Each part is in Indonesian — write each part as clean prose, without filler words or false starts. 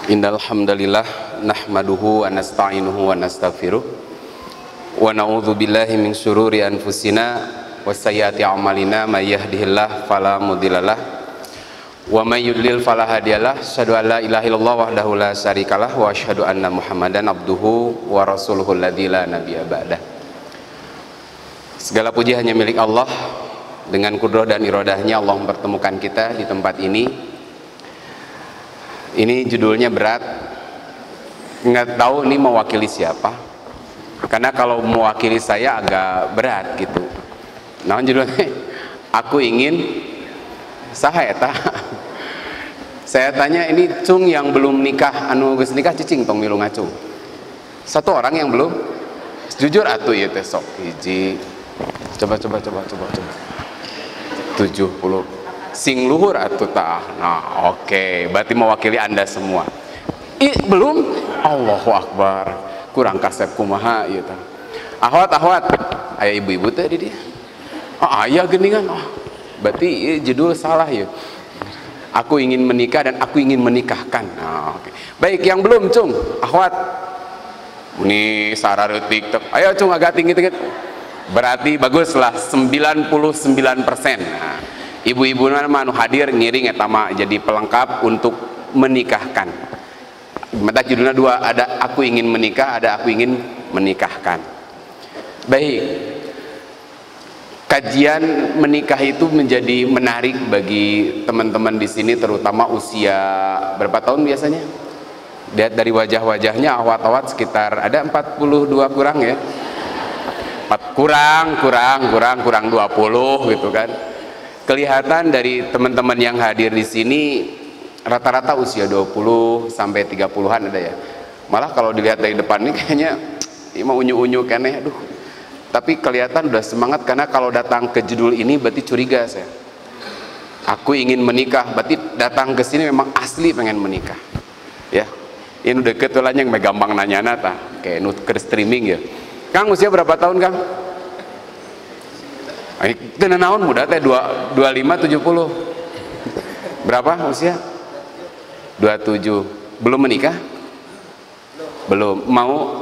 Innal hamdalillah nahmaduhu wa nasta'inuhu wa nastaghfiruh wa na'udzu billahi min syururi anfusina wa sayyiati a'malina may yahdihillahu fala mudhillalah wa may yudlil fala hadiyalah. Asyhadu an la ilaha illallah wahdahu la syarikalah wa asyhadu anna Muhammadan abduhu wa rasuluhu alladzi la nabiyya ba'dah. Segala puji hanya milik Allah. Dengan kudrah dan iradahnya Allah mempertemukan kita di tempat ini. Ini judulnya berat, nggak tahu ini mewakili siapa, karena kalau mewakili saya agak berat gitu. Nah judulnya aku ingin saheta. Saya tanya ini cung yang belum nikah, anu geus nikah cicing tong milu ngacung. Satu orang yang belum, jujur atuh ieu teh sok hiji. Coba 70 sing luhur atuh tah. Nah, oke, berarti mewakili Anda semua. Belum? Allahu Akbar. Kurang kasep kumaha ieu tah. Ahwat, aya ibu-ibu teh di dieu. Aya geuningan. Berarti judul salah ya. Aku ingin menikah dan aku ingin menikahkan. Nah, oke. Baik, yang belum, cung. Ahwat. Ini sarareutik teh. Ayo, cung, agak tinggi-tinggi. Berarti baguslah 99%. Nah, ibu-ibu manu hadir ngiring eta mah jadi pelengkap untuk menikahkan. Mata judulnya dua, ada aku ingin menikah, ada aku ingin menikahkan. Baik. Kajian menikah itu menjadi menarik bagi teman-teman di sini, terutama usia berapa tahun biasanya? Lihat dari wajah-wajahnya awat-awat sekitar ada 42 kurang ya. 4 kurang 20 gitu kan. Kelihatan dari teman-teman yang hadir di sini rata-rata usia 20 sampai 30-an ada ya. Malah kalau dilihat dari depan ini kayaknya mau unyu-unyu keneh, aduh. Tapi kelihatan udah semangat karena kalau datang ke judul ini berarti curiga saya. Aku ingin menikah, berarti datang ke sini memang asli pengen menikah. Ya. Ini udah deket lah yang gampang nanya tah, kayak nu ke streaming ya. Kang usia berapa tahun, Kang? Itu naon muda teh 25 70. Berapa usia? 27. Belum menikah? Belum. Mau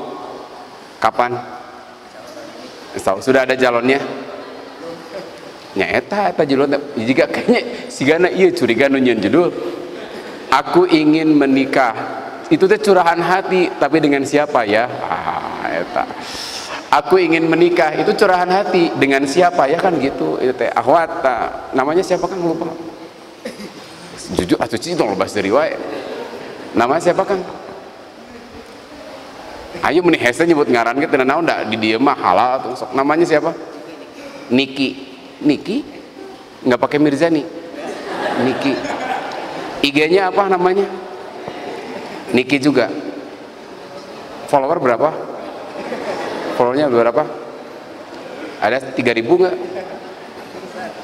kapan? Sudah ada calonnya? Nya eta jalon jika kayaknya sigana ieu curiga nu nyeun judul. Aku ingin menikah. Itu teh curahan hati, tapi dengan siapa ya? Eta. Aku ingin menikah itu curahan hati dengan siapa ya kan gitu. Itu teh ahwat namanya siapa kan lupa. Jujur atuh cici dong lepas dari wae. Namanya siapa kan? Ayo meni hese nyebut ngaran ge teu naon da di dieu mah halal tuh sok. Namanya siapa? Niki? Enggak pakai Mirzani. Niki. IG-nya apa namanya? Niki juga. Follower berapa? Followernya berapa? Ada 3.000 nggak?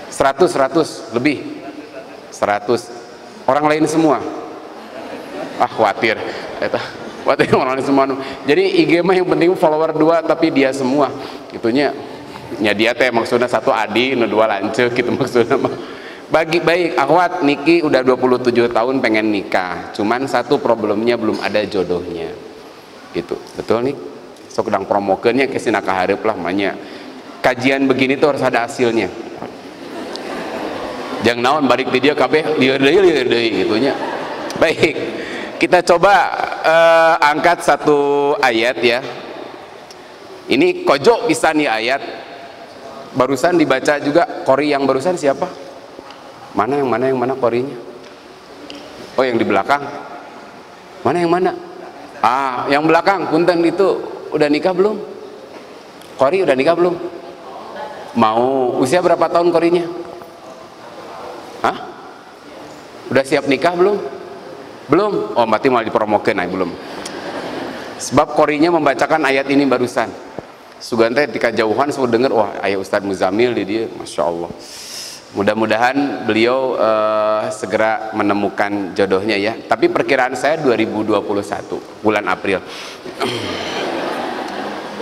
100 lebih 100 orang lain semua. Khawatir orang lain semua. Jadi IG mah yang penting follower 2 tapi dia semua itunya nya dia teh maksudnya satu adi nu dua lanceuk gitu maksudnya mah. Bagi baik akhwat Niki udah 27 tahun pengen nikah, cuman satu problemnya belum ada jodohnya gitu. Betul nih? Sok sedang promokeunnya ke sina kaharep lah manya. Kajian begini tuh harus ada hasilnya. Jangan naon balik di dia kabeh lieur deui gitunya. Baik. Kita coba angkat satu ayat ya. Ini kojo bisa nih ayat. Barusan dibaca juga qori yang barusan siapa? Mana qorinya? Oh yang di belakang. Mana yang mana? Yang belakang punten itu udah nikah belum? Qori udah nikah belum? Mau. Usia berapa tahun qorinya? Hah? Udah siap nikah belum? Belum? Oh berarti malah dipromokeun belum. Sebab qorinya membacakan ayat ini barusan. Sugan teh tika jauhan sudah denger wah aya Ustadz Muzamil di dia, Masya Allah. Mudah-mudahan beliau segera menemukan jodohnya ya. Tapi perkiraan saya 2021 bulan April.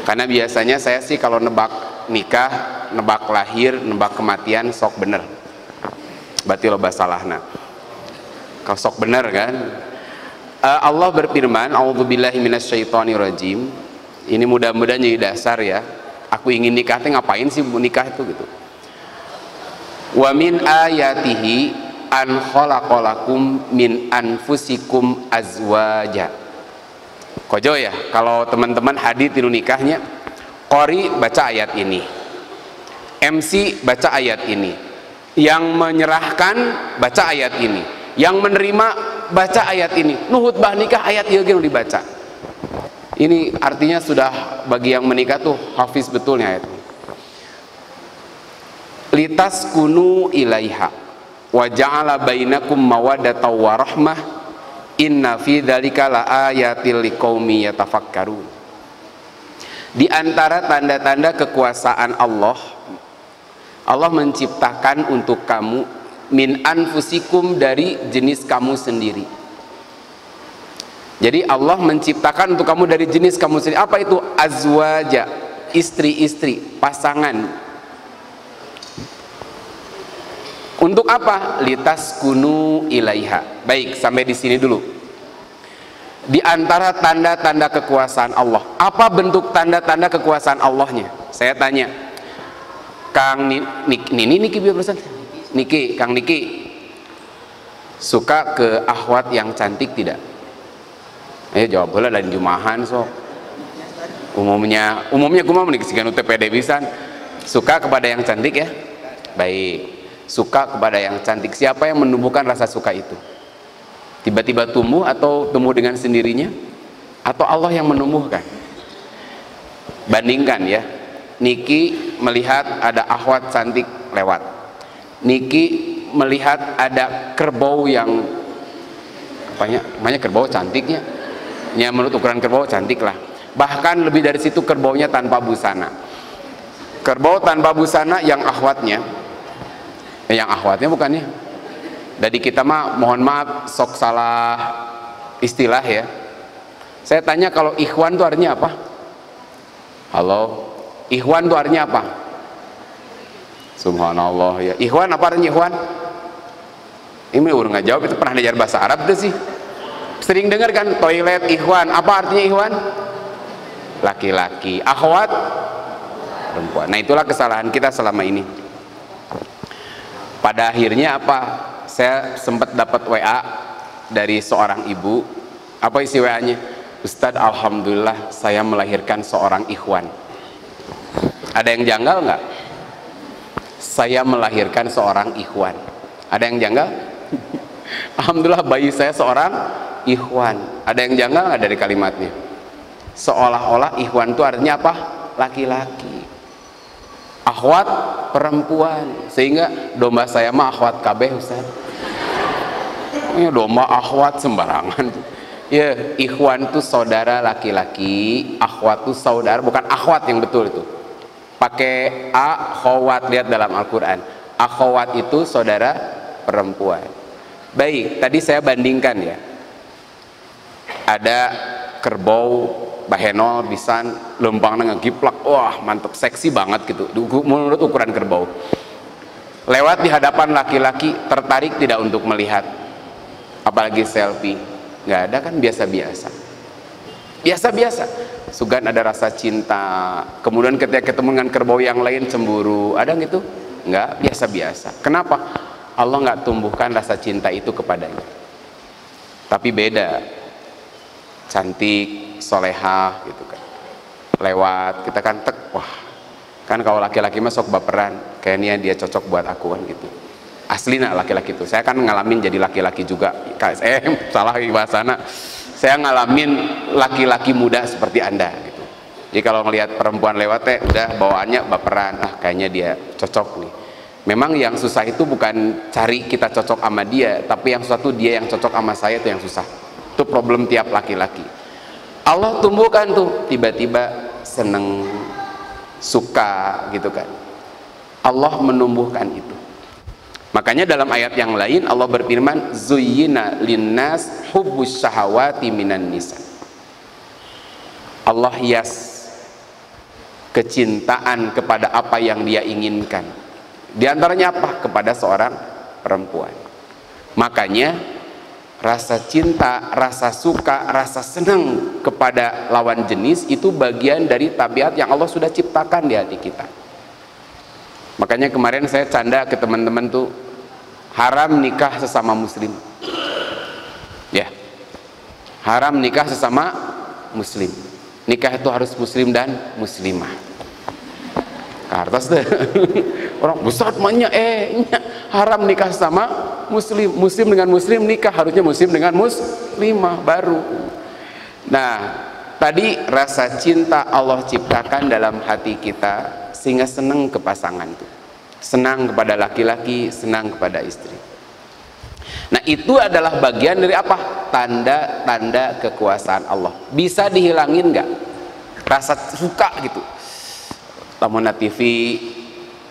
Karena biasanya saya sih kalau nebak nikah, nebak lahir, nebak kematian sok bener. Berarti loba salahna. Kalau sok bener kan. Allah berfirman, a'udzubillahi minasyaitonirrajim. Ini mudah-mudahan jadi dasar ya. Aku ingin nikah, ngapain sih nikah itu gitu. Wa min ayatihi an khalaqalakum min anfusikum azwaja. Kojo ya, kalau teman-teman hadir di nikahnya, qori baca ayat ini, MC baca ayat ini, yang menyerahkan baca ayat ini, yang menerima baca ayat ini, nuhut bah nikah ayat ieu ge dibaca. Ini artinya sudah bagi yang menikah tuh hafiz betulnya ayat. Litas kunu ilaiha wa ja'ala bainakum mawaddatan wa rahmah inna fi dzalika laayatil liqaumi yatafakkarun. Di antara tanda-tanda kekuasaan Allah, Allah menciptakan untuk kamu min anfusikum, dari jenis kamu sendiri. Jadi Allah menciptakan untuk kamu dari jenis kamu sendiri. Apa itu? Azwaja, istri-istri, pasangan. Untuk apa? Litas kunu ilaiha. Baik, sampai di sini dulu. Di antara tanda-tanda kekuasaan Allah, apa bentuk tanda-tanda kekuasaan Allahnya? Saya tanya, Kang Niki biar pesan. Niki, Kang Niki, suka ke akhwat yang cantik tidak? Ayo jawab bola dan jumahan sok. Umumnya kumaha menik sigan UTPD pisan. Suka kepada yang cantik ya? Baik. Suka kepada yang cantik. Siapa yang menumbuhkan rasa suka itu? Tiba-tiba tumbuh atau tumbuh dengan sendirinya? Atau Allah yang menumbuhkan? Bandingkan ya. Niki melihat ada akhwat cantik lewat. Niki melihat ada kerbau yang namanya kerbau cantiknya. Ya, menurut ukuran kerbau cantik lah. Bahkan lebih dari situ, kerbaunya tanpa busana. Kerbau tanpa busana yang akhwatnya, bukannya. Dari kita mah mohon maaf sok salah istilah ya. Saya tanya, kalau ikhwan itu artinya apa? Halo, ikhwan itu artinya apa? Subhanallah ya. Ikhwan apa artinya ikhwan? Ini udah nggak jawab, itu pernah diajar bahasa Arab tuh sih. Sering dengar kan toilet ikhwan, apa artinya ikhwan? Laki-laki. Akhwat perempuan. Nah, itulah kesalahan kita selama ini. Pada akhirnya apa? Saya sempat dapat WA dari seorang ibu. Apa isi WA-nya? Ustadz, alhamdulillah saya melahirkan seorang ikhwan. Ada yang janggal nggak? Saya melahirkan seorang ikhwan. Ada yang janggal? Alhamdulillah bayi saya seorang ikhwan. Ada yang janggal nggak dari kalimatnya? Seolah-olah ikhwan itu artinya apa? Laki-laki. Akhwat perempuan. Sehingga domba saya mah akhwat kabeh Ustaz. Ya, domba akhwat sembarangan. Ya, ikhwan itu saudara laki-laki, akhwat itu saudara, bukan akhwat yang betul itu. Pakai akhwat, lihat dalam Al-Qur'an. Akhwat itu saudara perempuan. Baik, tadi saya bandingkan ya. Ada kerbau bahenol pisan lempangna ngegiplak, wah mantep, seksi banget gitu menurut ukuran kerbau. Lewat di hadapan laki-laki, tertarik tidak untuk melihat, apalagi selfie? Nggak ada kan, biasa-biasa. Sugan ada rasa cinta. Kemudian ketika ketemu dengan kerbau yang lain cemburu, ada gitu? Nggak, biasa-biasa. Kenapa? Allah nggak tumbuhkan rasa cinta itu kepadanya. Tapi beda, cantik, solehah gitu kan, lewat kita kan tek, wah kan kalau laki-laki mah sok baperan, kayaknya dia cocok buat aku kan gitu. Aslinya laki-laki itu, saya kan ngalamin jadi laki-laki juga. Salah bahasana, saya ngalamin laki-laki muda seperti anda gitu. Jadi kalau ngelihat perempuan lewat udah bawaannya baperan, kayaknya dia cocok nih. Memang yang susah itu bukan cari kita cocok sama dia, tapi yang susah tuh dia yang cocok sama saya, itu yang susah. Itu problem tiap laki-laki. Allah tumbuhkan tuh tiba-tiba seneng, suka gitu kan. Allah menumbuhkan itu. Makanya dalam ayat yang lain Allah berfirman, zuyyina linnas hubbus syahawati minan nisa. Allah hias kecintaan kepada apa yang dia inginkan. Di antaranya apa? Kepada seorang perempuan. Makanya rasa cinta, rasa suka, rasa senang kepada lawan jenis itu bagian dari tabiat yang Allah sudah ciptakan di hati kita. Makanya kemarin saya canda ke teman-teman tuh, haram nikah sesama muslim. Ya, haram nikah sesama muslim. Nikah itu harus muslim dan muslimah. Kartas deh. Orang besar banyak haram nikah sama muslim. Muslim dengan muslim nikah, harusnya muslim dengan muslimah baru. Nah, tadi rasa cinta Allah ciptakan dalam hati kita sehingga senang ke pasangan itu. Senang kepada laki-laki, senang kepada istri. Nah, itu adalah bagian dari apa? Tanda-tanda kekuasaan Allah. Bisa dihilangin nggak? Rasa suka gitu. Tamunan TV,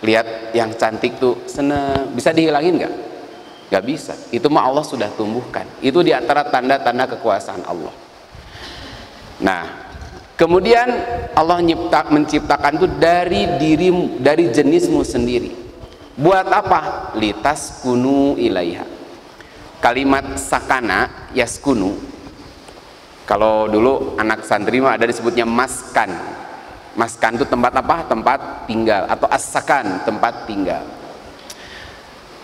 lihat yang cantik tuh seneng, bisa dihilangin nggak? Nggak bisa. Itu mah Allah sudah tumbuhkan. Itu diantara tanda-tanda kekuasaan Allah. Nah, kemudian Allah menciptakan itu dari dirimu, dari jenismu sendiri. Buat apa? Litas kunu ilaiha. Kalimat sakana yaskunu, kalau dulu anak santri mah ada disebutnya maskan. Maskan itu tempat apa? Tempat tinggal, atau as-sakan, tempat tinggal.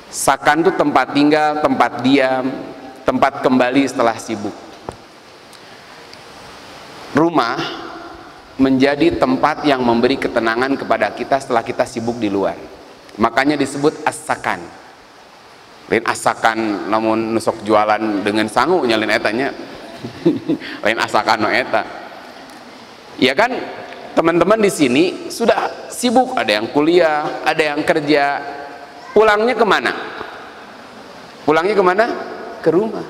Sakan itu tempat tinggal, tempat diam, tempat kembali setelah sibuk. Rumah menjadi tempat yang memberi ketenangan kepada kita setelah kita sibuk di luar. Makanya disebut as-sakan. Lain as-sakan namun nusok jualan dengan sangu nyalin etanya. Lain as-sakan no eta. Ya kan? Teman-teman di sini sudah sibuk, ada yang kuliah, ada yang kerja. Pulangnya kemana? Pulangnya kemana? Ke rumah.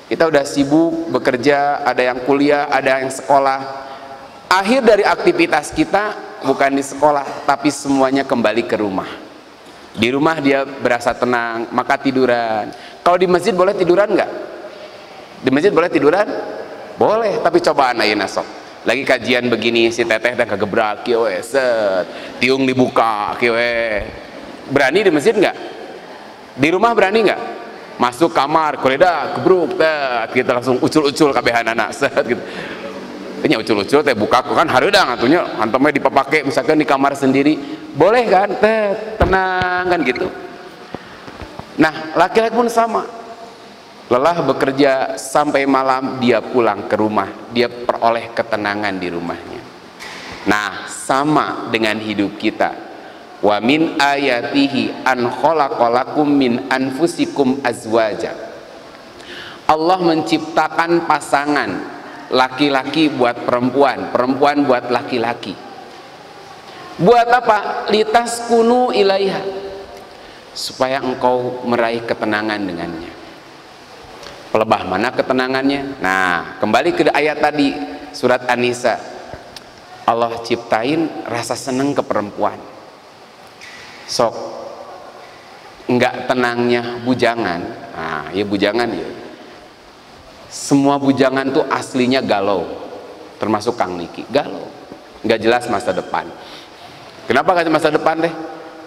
Kita udah sibuk bekerja, ada yang kuliah, ada yang sekolah. Akhir dari aktivitas kita bukan di sekolah, tapi semuanya kembali ke rumah. Di rumah dia berasa tenang, maka tiduran. Kalau di masjid boleh tiduran nggak? Di masjid boleh tiduran? Boleh, tapi cobaan ayeuna sok. Lagi kajian begini, si teteh teh kagebrak kieu we, set. Tiung dibuka kieu we. Berani di masjid nggak? Di rumah berani nggak? Masuk kamar, kuleda gebruk teh, kita langsung ucul-ucul kabehanana set gitu. Nya ucul-ucul teh buka kan hareudang atunya, antomnya dipapake misalkan di kamar sendiri. Boleh kan? Teh tenang kan gitu. Nah, laki-laki pun sama. Lelah bekerja sampai malam, dia pulang ke rumah, dia peroleh ketenangan di rumahnya. Nah, sama dengan hidup kita. Wa min ayatihi an khalaqalakum min anfusikum azwaja. Allah menciptakan pasangan, laki-laki buat perempuan, perempuan buat laki-laki. Buat apa? Litas kunu ilaiha, supaya engkau meraih ketenangan dengannya. Pelebah mana ketenangannya? Nah, kembali ke ayat tadi, surat An-Nisa. Allah ciptain rasa seneng ke perempuan. Sok enggak tenangnya bujangan. Nah, ya bujangan ya. Semua bujangan tuh aslinya galau. Termasuk Kang Niki, galau. Enggak jelas masa depan. Kenapa gak masa depan deh?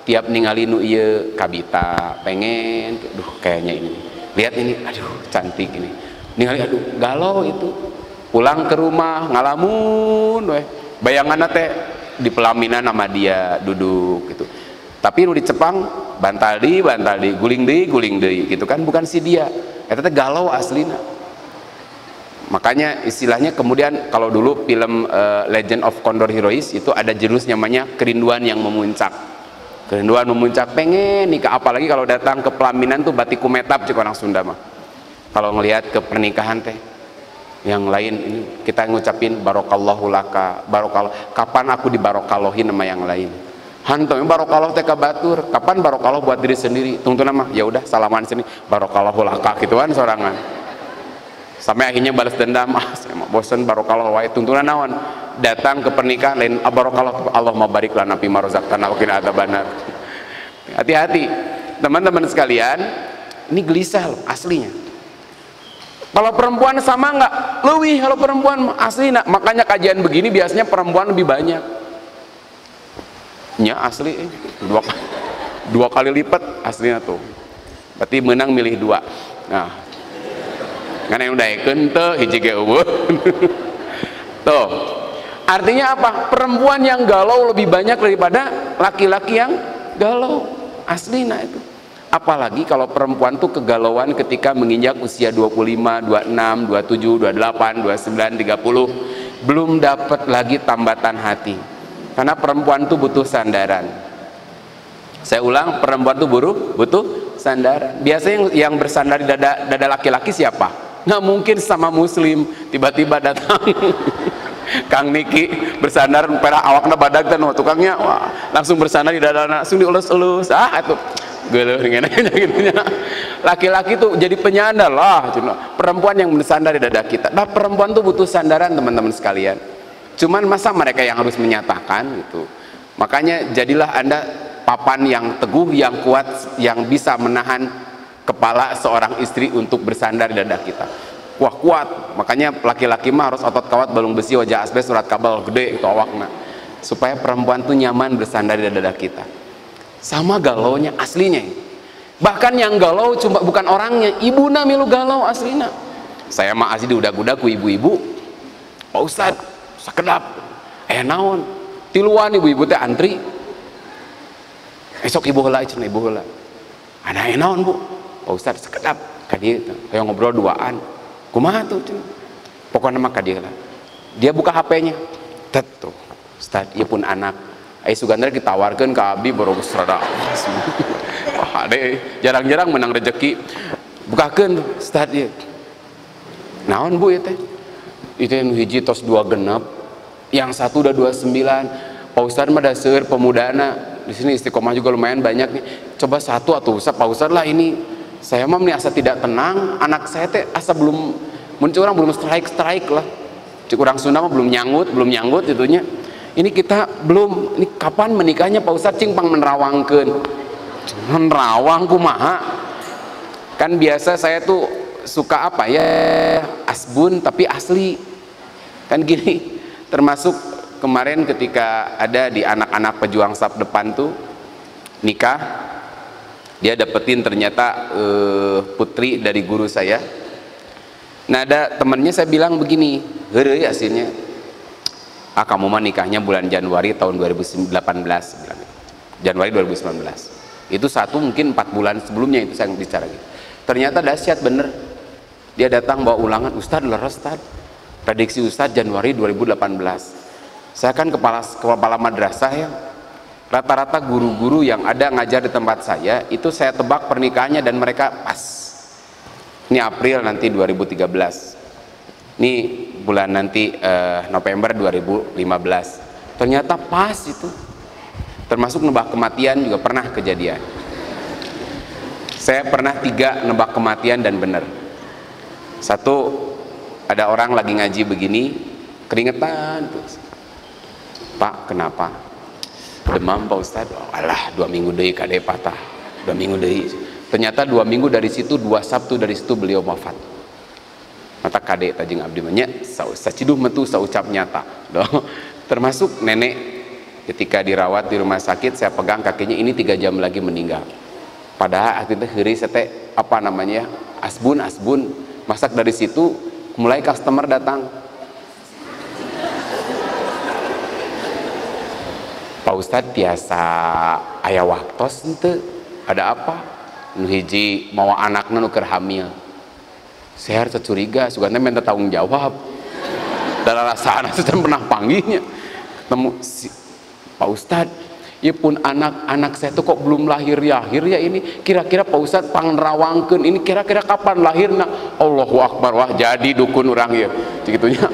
Tiap ningali nu ieu kabita, pengen, duh kayaknya ini. Lihat ini, aduh cantik ini. Ningali aduh galau itu. Pulang ke rumah ngalamun weh. Bayanganna teh di pelaminan sama dia duduk gitu. Tapi nu di Jepang bantal di, guling deui gitu kan, bukan si dia. Eta teh galau aslina. Makanya istilahnya kemudian kalau dulu film Legend of Condor Heroes itu ada jurus namanya kerinduan yang memuncak. Kerinduan memuncak, pengen nikah, apalagi kalau datang ke pelaminan tuh batiku metap cik orang Sunda mah. Kalau ngelihat ke pernikahan teh yang lain ini kita ngucapin barokallahu laka, barokallah. Kapan aku dibarokallohin sama yang lain? Hantu barokallah teh kabatur. Kapan barokallah buat diri sendiri? Tunggu nama, ya udah salaman sini barokallahu laka gituan sorangan. Sampai akhirnya balas dendam, saya mau bosen barokallah wae tuntunan naon. Datang ke pernikahan lain barokallah, Allahumma barik lana fi ma razaqtana wa qina adzabannar. Hati-hati teman-teman sekalian, ini gelisah loh aslinya. Kalau perempuan sama nggak? Leuwih kalau perempuan asli. Makanya kajian begini biasanya perempuan lebih banyak. Nya asli dua kali lipat aslinya tuh. Berarti menang milih dua. Nah, Karena yang udah kente hiji ge eueuh. Tuh. Artinya apa? Perempuan yang galau lebih banyak daripada laki-laki yang galau. Aslina itu. Apalagi kalau perempuan tuh kegalauan ketika menginjak usia 25, 26, 27, 28, 29, 30, belum dapat lagi tambatan hati. Karena perempuan tuh butuh sandaran. Saya ulang, perempuan tuh butuh sandaran. Biasanya yang bersandar di dada laki-laki siapa? Nggak mungkin sama muslim. Tiba-tiba datang Kang Niki bersandar pada awakna badag dan tukangnya wah, langsung bersandar di dada, langsung dielus-elus. Itu geuleuh dengan gitu. Laki-laki tuh jadi penyandar lah, perempuan yang bersandar di dada kita. Nah, perempuan tuh butuh sandaran, teman-teman sekalian. Cuman masa mereka yang harus menyatakan gitu. Makanya jadilah Anda papan yang teguh, yang kuat, yang bisa menahan kepala seorang istri untuk bersandar di dada kita. Wah, kuat. Makanya laki-laki mah harus otot kawat, balung besi, wajah asbes, surat kabel gede itu awakna. Supaya perempuan tuh nyaman bersandar di dada kita. Sama galaunya aslinya. Bahkan yang galau cuma bukan orangnya, ibuna milu galau aslina. Saya mah asli diudag-udag ku ibu-ibu. Pak Ustad, sakedap. Naon? Tiluan ibu-ibu teh antri. Esok ibu heula, cenah ibu heula. Ana naon, Bu? Pak Ustad sakedap ka dieu teh. Aya ngobrol duaan. Kumaha tuh? Pokoknya mah ka dieu lah. Dia buka HP-nya. Tet tuh. Ustad, ieu pun anak. Ai Sugandra ditawarkeun ka abdi boros rada. Wah, ade jarang-jarang menang rezeki. Bukakeun Ustad ieu. Naon Bu ieu teh? Itu yang hiji tos 2 genep. Yang satu udah 29. Pak Ustad mah daseur pemudana. Di sini istiqomah juga lumayan banyak nih. Coba satu atau Ustad, Pak Ustad lah ini. Saya mah asa tidak tenang, anak saya teh asa belum muncul, orang belum strike lah. Kurang Sunda mah belum nyanggut itunya. Ini kita belum, ini kapan menikahnya Pak Ustadz cing pang menerawangkeun. Menerawang kumaha? Kan biasa saya tuh suka apa ya? Asbun tapi asli. Kan gini, termasuk kemarin ketika ada di anak-anak pejuang SAP depan tuh nikah. Dia dapetin ternyata putri dari guru saya. Nah, ada temennya saya bilang begini, heureuy hasilnya. Kamu mah nikahnya bulan Januari tahun 2018 bilang. Januari 2019. Itu mungkin 4 bulan sebelumnya itu saya bicara gitu. Ternyata dahsyat bener. Dia datang bawa ulangan, Ustad leres Ustad. Prediksi Ustad Januari 2018. Saya kan kepala madrasah ya. Rata-rata guru-guru yang ada ngajar di tempat saya itu saya tebak pernikahannya dan mereka pas. Ini April nanti 2013. Ini bulan nanti November 2015. Ternyata pas itu. Termasuk nebak kematian juga pernah kejadian. Saya pernah 3 nebak kematian dan benar. 1, ada orang lagi ngaji begini, keringetan terus. Pak, kenapa? Demam Pak Ustad. Alah, 2 minggu deui kade patah. 2 minggu deui. Ternyata 2 minggu dari situ, 2 Sabtu dari situ beliau wafat. Mata kade tajing abdi mah nya saciduh mentu saucap nyata. Termasuk nenek ketika dirawat di rumah sakit, saya pegang kakinya, ini 3 jam lagi meninggal. Padahal waktu itu heuri sete apa namanya? Asbun. Masak dari situ mulai customer datang. Pak Ustadz biasa aya waktos ente, ada apa? Nu hiji mawa anakna nu keur hamil. Saya harus curiga, sugana minta tanggung jawab. Dalam rasaan saya pernah panggilnya. Ketemu si Pak Ustadz, ya pun anak saya tuh kok belum lahir ya ini. Kira-kira Pak Ustadz pangnerawangkeun ini kira-kira kapan lahirna? Allahu Akbar, wah jadi dukun urang ya. Segitunya.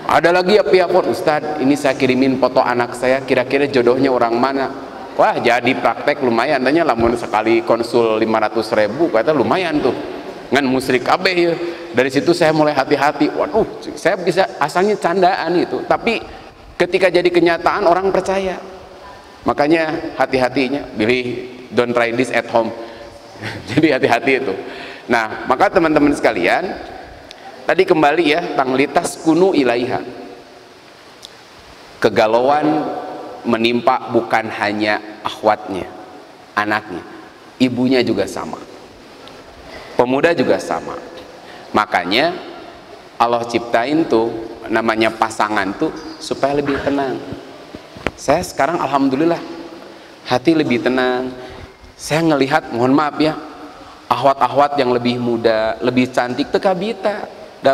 Ada lagi ya pihak Ustadz, ini saya kirimin foto anak saya, kira-kira jodohnya orang mana? Wah jadi praktek lumayan, tanya lamun sekali konsul 500.000, kata lumayan tuh, ngan musrik kabeh ya. Dari situ saya mulai hati-hati, waduh, saya bisa asalnya candaan itu, tapi ketika jadi kenyataan orang percaya. Makanya hati-hatinya, don't try this at home. Jadi hati-hati itu. Nah, maka teman-teman sekalian. Tadi kembali ya, tanglitas kunu ilaiha. Kegalauan menimpa bukan hanya akhwatnya, anaknya, ibunya juga sama. Pemuda juga sama. Makanya Allah ciptain tuh namanya pasangan tuh supaya lebih tenang. Saya sekarang alhamdulillah hati lebih tenang. Saya ngelihat, mohon maaf ya, ahwat-ahwat yang lebih muda, lebih cantik teka bita.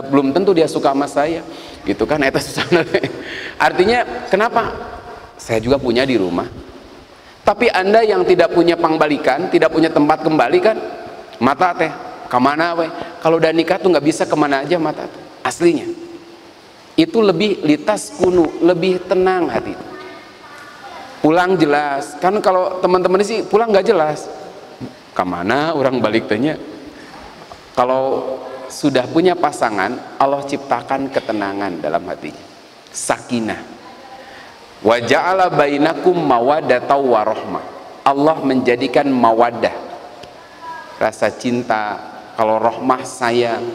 Belum tentu dia suka sama saya. Gitu kan, eta susah. Artinya kenapa? Saya juga punya di rumah. Tapi Anda yang tidak punya pangbalikan, tidak punya tempat kembali kan, mata teh kemana we? Kalau udah nikah tuh nggak bisa kemana aja mata tuh. Aslinya itu lebih litas kunu, lebih tenang hati. Pulang jelas kan, kalau teman-teman sih pulang nggak jelas kemana orang balik tanya. Kalau sudah punya pasangan, Allah ciptakan ketenangan dalam hatinya, sakinah. Wa ja'ala bainakum mawaddatan wa rahmah. Allah menjadikan mawaddah, rasa cinta. Kalau rahmah sayang.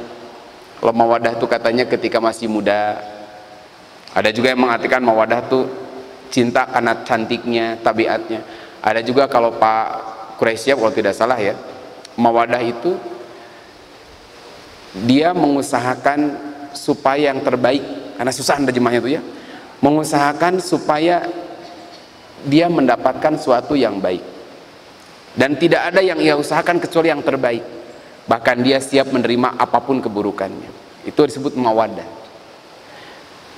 Kalau mawaddah itu katanya ketika masih muda. Ada juga yang mengartikan mawaddah itu cinta karena cantiknya, tabiatnya. Ada juga kalau Pak Quraisyah kalau tidak salah ya, mawaddah itu dia mengusahakan supaya yang terbaik, karena susah terjemahnya itu ya, mengusahakan supaya dia mendapatkan suatu yang baik, dan tidak ada yang ia usahakan kecuali yang terbaik. Bahkan dia siap menerima apapun keburukannya. Itu disebut mawaddah.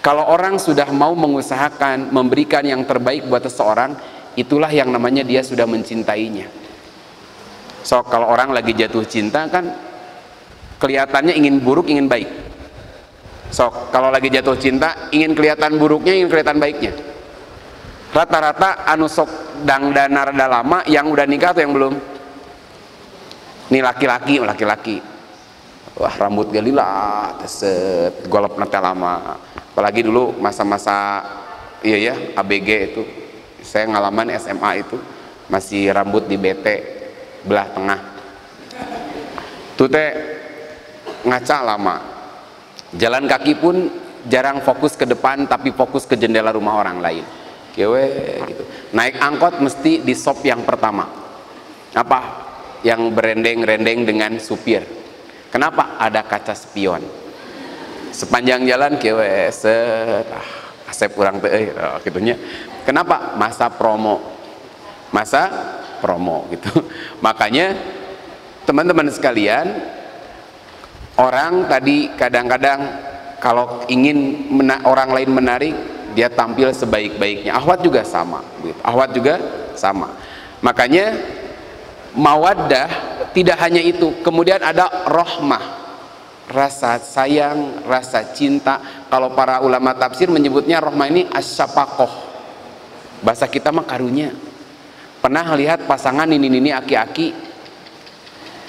Kalau orang sudah mau mengusahakan memberikan yang terbaik buat seseorang, itulah yang namanya dia sudah mencintainya. So kalau orang lagi jatuh cinta kan kelihatannya ingin buruk, ingin baik. So kalau lagi jatuh cinta ingin kelihatan buruknya, ingin kelihatan baiknya. Rata-rata anu sok dangdanar lama yang udah nikah atau yang belum? Ini laki-laki. Wah, rambut galila, teset, golop nate lama. Apalagi dulu masa-masa iya ya, ABG itu. Saya ngalaman SMA itu masih rambut di BT belah tengah. Tuh teh ngaca lama. Jalan kaki pun jarang fokus ke depan, tapi fokus ke jendela rumah orang lain. Kewe gitu. Naik angkot mesti di sop yang pertama. Apa? Yang berendeng-rendeng dengan supir. Kenapa? Ada kaca spion. Sepanjang jalan kewe set, asep kurang teh gitunya. Kenapa? Masa promo gitu. Makanya teman-teman sekalian, orang tadi kadang-kadang kalau ingin orang lain menarik, dia tampil sebaik-baiknya. Ahwat juga sama gitu. Ahwat juga sama. Makanya mawaddah tidak hanya itu, kemudian ada rahmah, rasa sayang, rasa cinta. Kalau para ulama tafsir menyebutnya rahmah ini asyafaqoh. Bahasa kita mah karunya. Pernah lihat pasangan nini-nini aki-aki,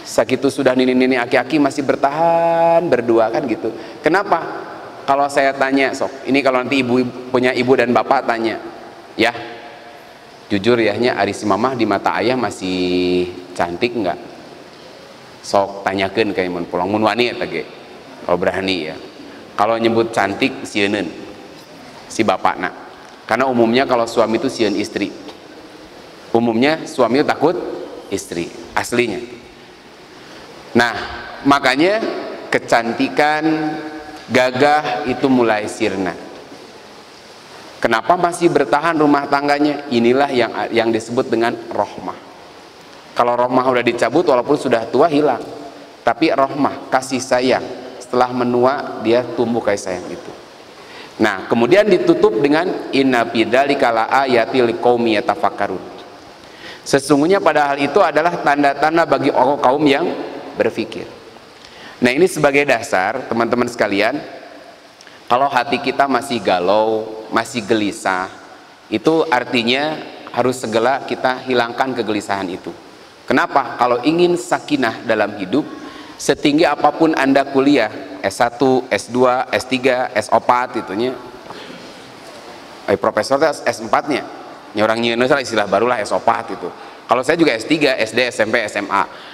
sakitu sudah nini-nini aki-aki masih bertahan berdua kan gitu. Kenapa? Kalau saya tanya, sok ini kalau nanti ibu punya ibu dan bapak tanya, ya jujur ya, ari si mamah di mata ayah masih cantik enggak? Sok tanyakeun kayak mun pulang mun wani eta ge. Kalau berani ya. Kalau nyebut cantik sieun si bapakna. Karena umumnya kalau suami itu sieun istri. Umumnya suami itu takut istri aslinya. Nah, makanya kecantikan, gagah itu mulai sirna. Kenapa masih bertahan rumah tangganya? Inilah yang disebut dengan rahmah. Kalau rahmah udah dicabut walaupun sudah tua hilang, tapi rahmah, kasih sayang, setelah menua dia tumbuh kasih sayang itu. Nah, kemudian ditutup dengan inna bidzalika laayatil liqaumi yatafakkarun. Sesungguhnya pada hal itu adalah tanda-tanda bagi kaum yang berpikir. Nah, ini sebagai dasar teman-teman sekalian, kalau hati kita masih galau, masih gelisah, itu artinya harus segera kita hilangkan kegelisahan itu. Kenapa? Kalau ingin sakinah dalam hidup, setinggi apapun Anda kuliah, S1, S2, S3, S4 itunya, profesor S4-nya, orang nyeuneu istilah barulah S4 itu. Kalau saya juga S3, SD, SMP, SMA.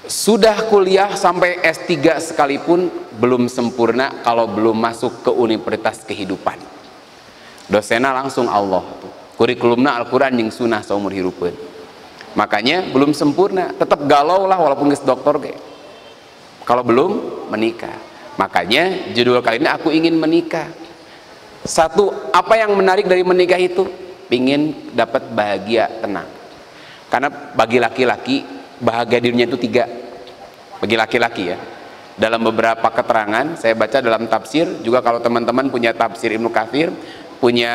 Sudah kuliah sampai S3 sekalipun belum sempurna kalau belum masuk ke universitas kehidupan. Dosennya langsung Allah tuh. Kurikulumna Al-Quran jeung sunnah saumur hirupeun. Makanya belum sempurna, tetap galau lah walaupun geus doktor ge. Kalau belum menikah. Makanya judul kali ini aku ingin menikah. Satu, apa yang menarik dari menikah itu? Pingin dapat bahagia, tenang. Karena bagi laki-laki bahagia dirinya itu 3. Bagi laki-laki ya. Dalam beberapa keterangan saya baca dalam tafsir, juga kalau teman-teman punya tafsir Ibnu Katsir, punya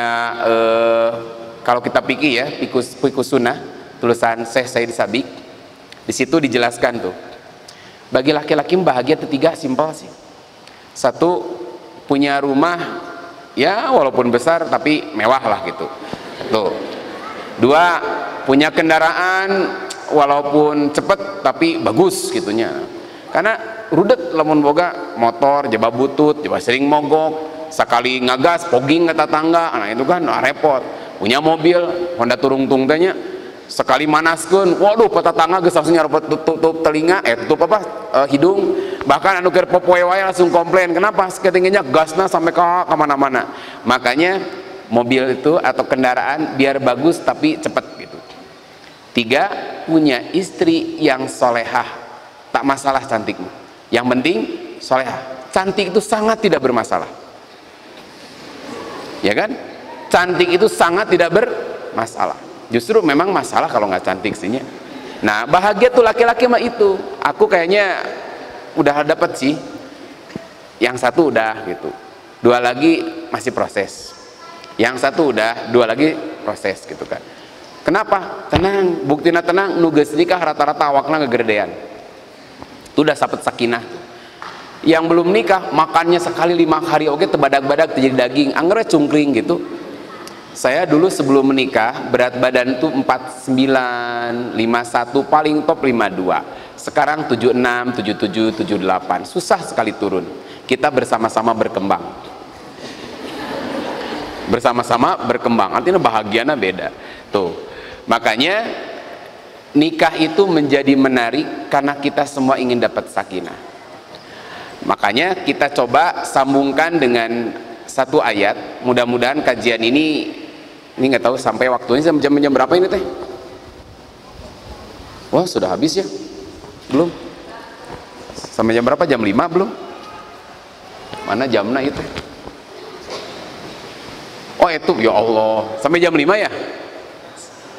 kalau kita pikir ya, Fiqhus Sunnah tulisan Syekh Said Sabiq, di situ dijelaskan tuh. Bagi laki-laki bahagia itu 3, simpel sih. 1, punya rumah ya walaupun besar tapi mewah lah gitu. Tuh. 2, punya kendaraan walaupun cepet tapi bagus gitunya. Karena rudet lamun boga motor jaba butut, jaba sering mogok, sekali ngagas pogging ke tetangga, nah itu kan repot. Punya mobil Honda Turung-tung tanya, sekali manaskeun, waduh petetangga geus langsung nyarepet tutup telinga, tutup hidung, bahkan anu keur popoe wae langsung komplain. Kenapa? Ketingginya gasna sampai ke mana-mana. Makanya mobil itu atau kendaraan biar bagus tapi cepet gitu. 3, punya istri yang solehah, tak masalah cantikmu, yang penting solehah. Cantik itu sangat tidak bermasalah, ya kan? Cantik itu sangat tidak bermasalah. Justru memang masalah kalau nggak cantik sihnya. Nah bahagia tuh laki-laki mah itu. Aku kayaknya udah dapet sih, yang 1 udah gitu, 2 lagi masih proses, yang 1 udah, 2 lagi proses gitu kan. Kenapa? Tenang, buktinya tenang, nugas nikah rata-rata awakna ngegerdean. Itu udah sapet sakinah. Yang belum nikah makannya sekali 5 hari oke tebadak-badak jadi daging, anggernya cungkring gitu. Saya dulu sebelum menikah berat badan tuh 49, 51, paling top 52. Sekarang 76, 77, 78. Susah sekali turun. Kita bersama-sama berkembang. Bersama-sama berkembang. Artinya bahagianya beda. Tuh. Makanya nikah itu menjadi menarik karena kita semua ingin dapat sakinah. Makanya kita coba sambungkan dengan 1 ayat. Mudah-mudahan kajian ini nggak tahu sampai waktunya jam berapa ini teh? Wah sudah habis ya? Belum? Sampai jam berapa? Jam 5 belum? Mana jamnya itu? Oh itu ya Allah, sampai jam 5 ya?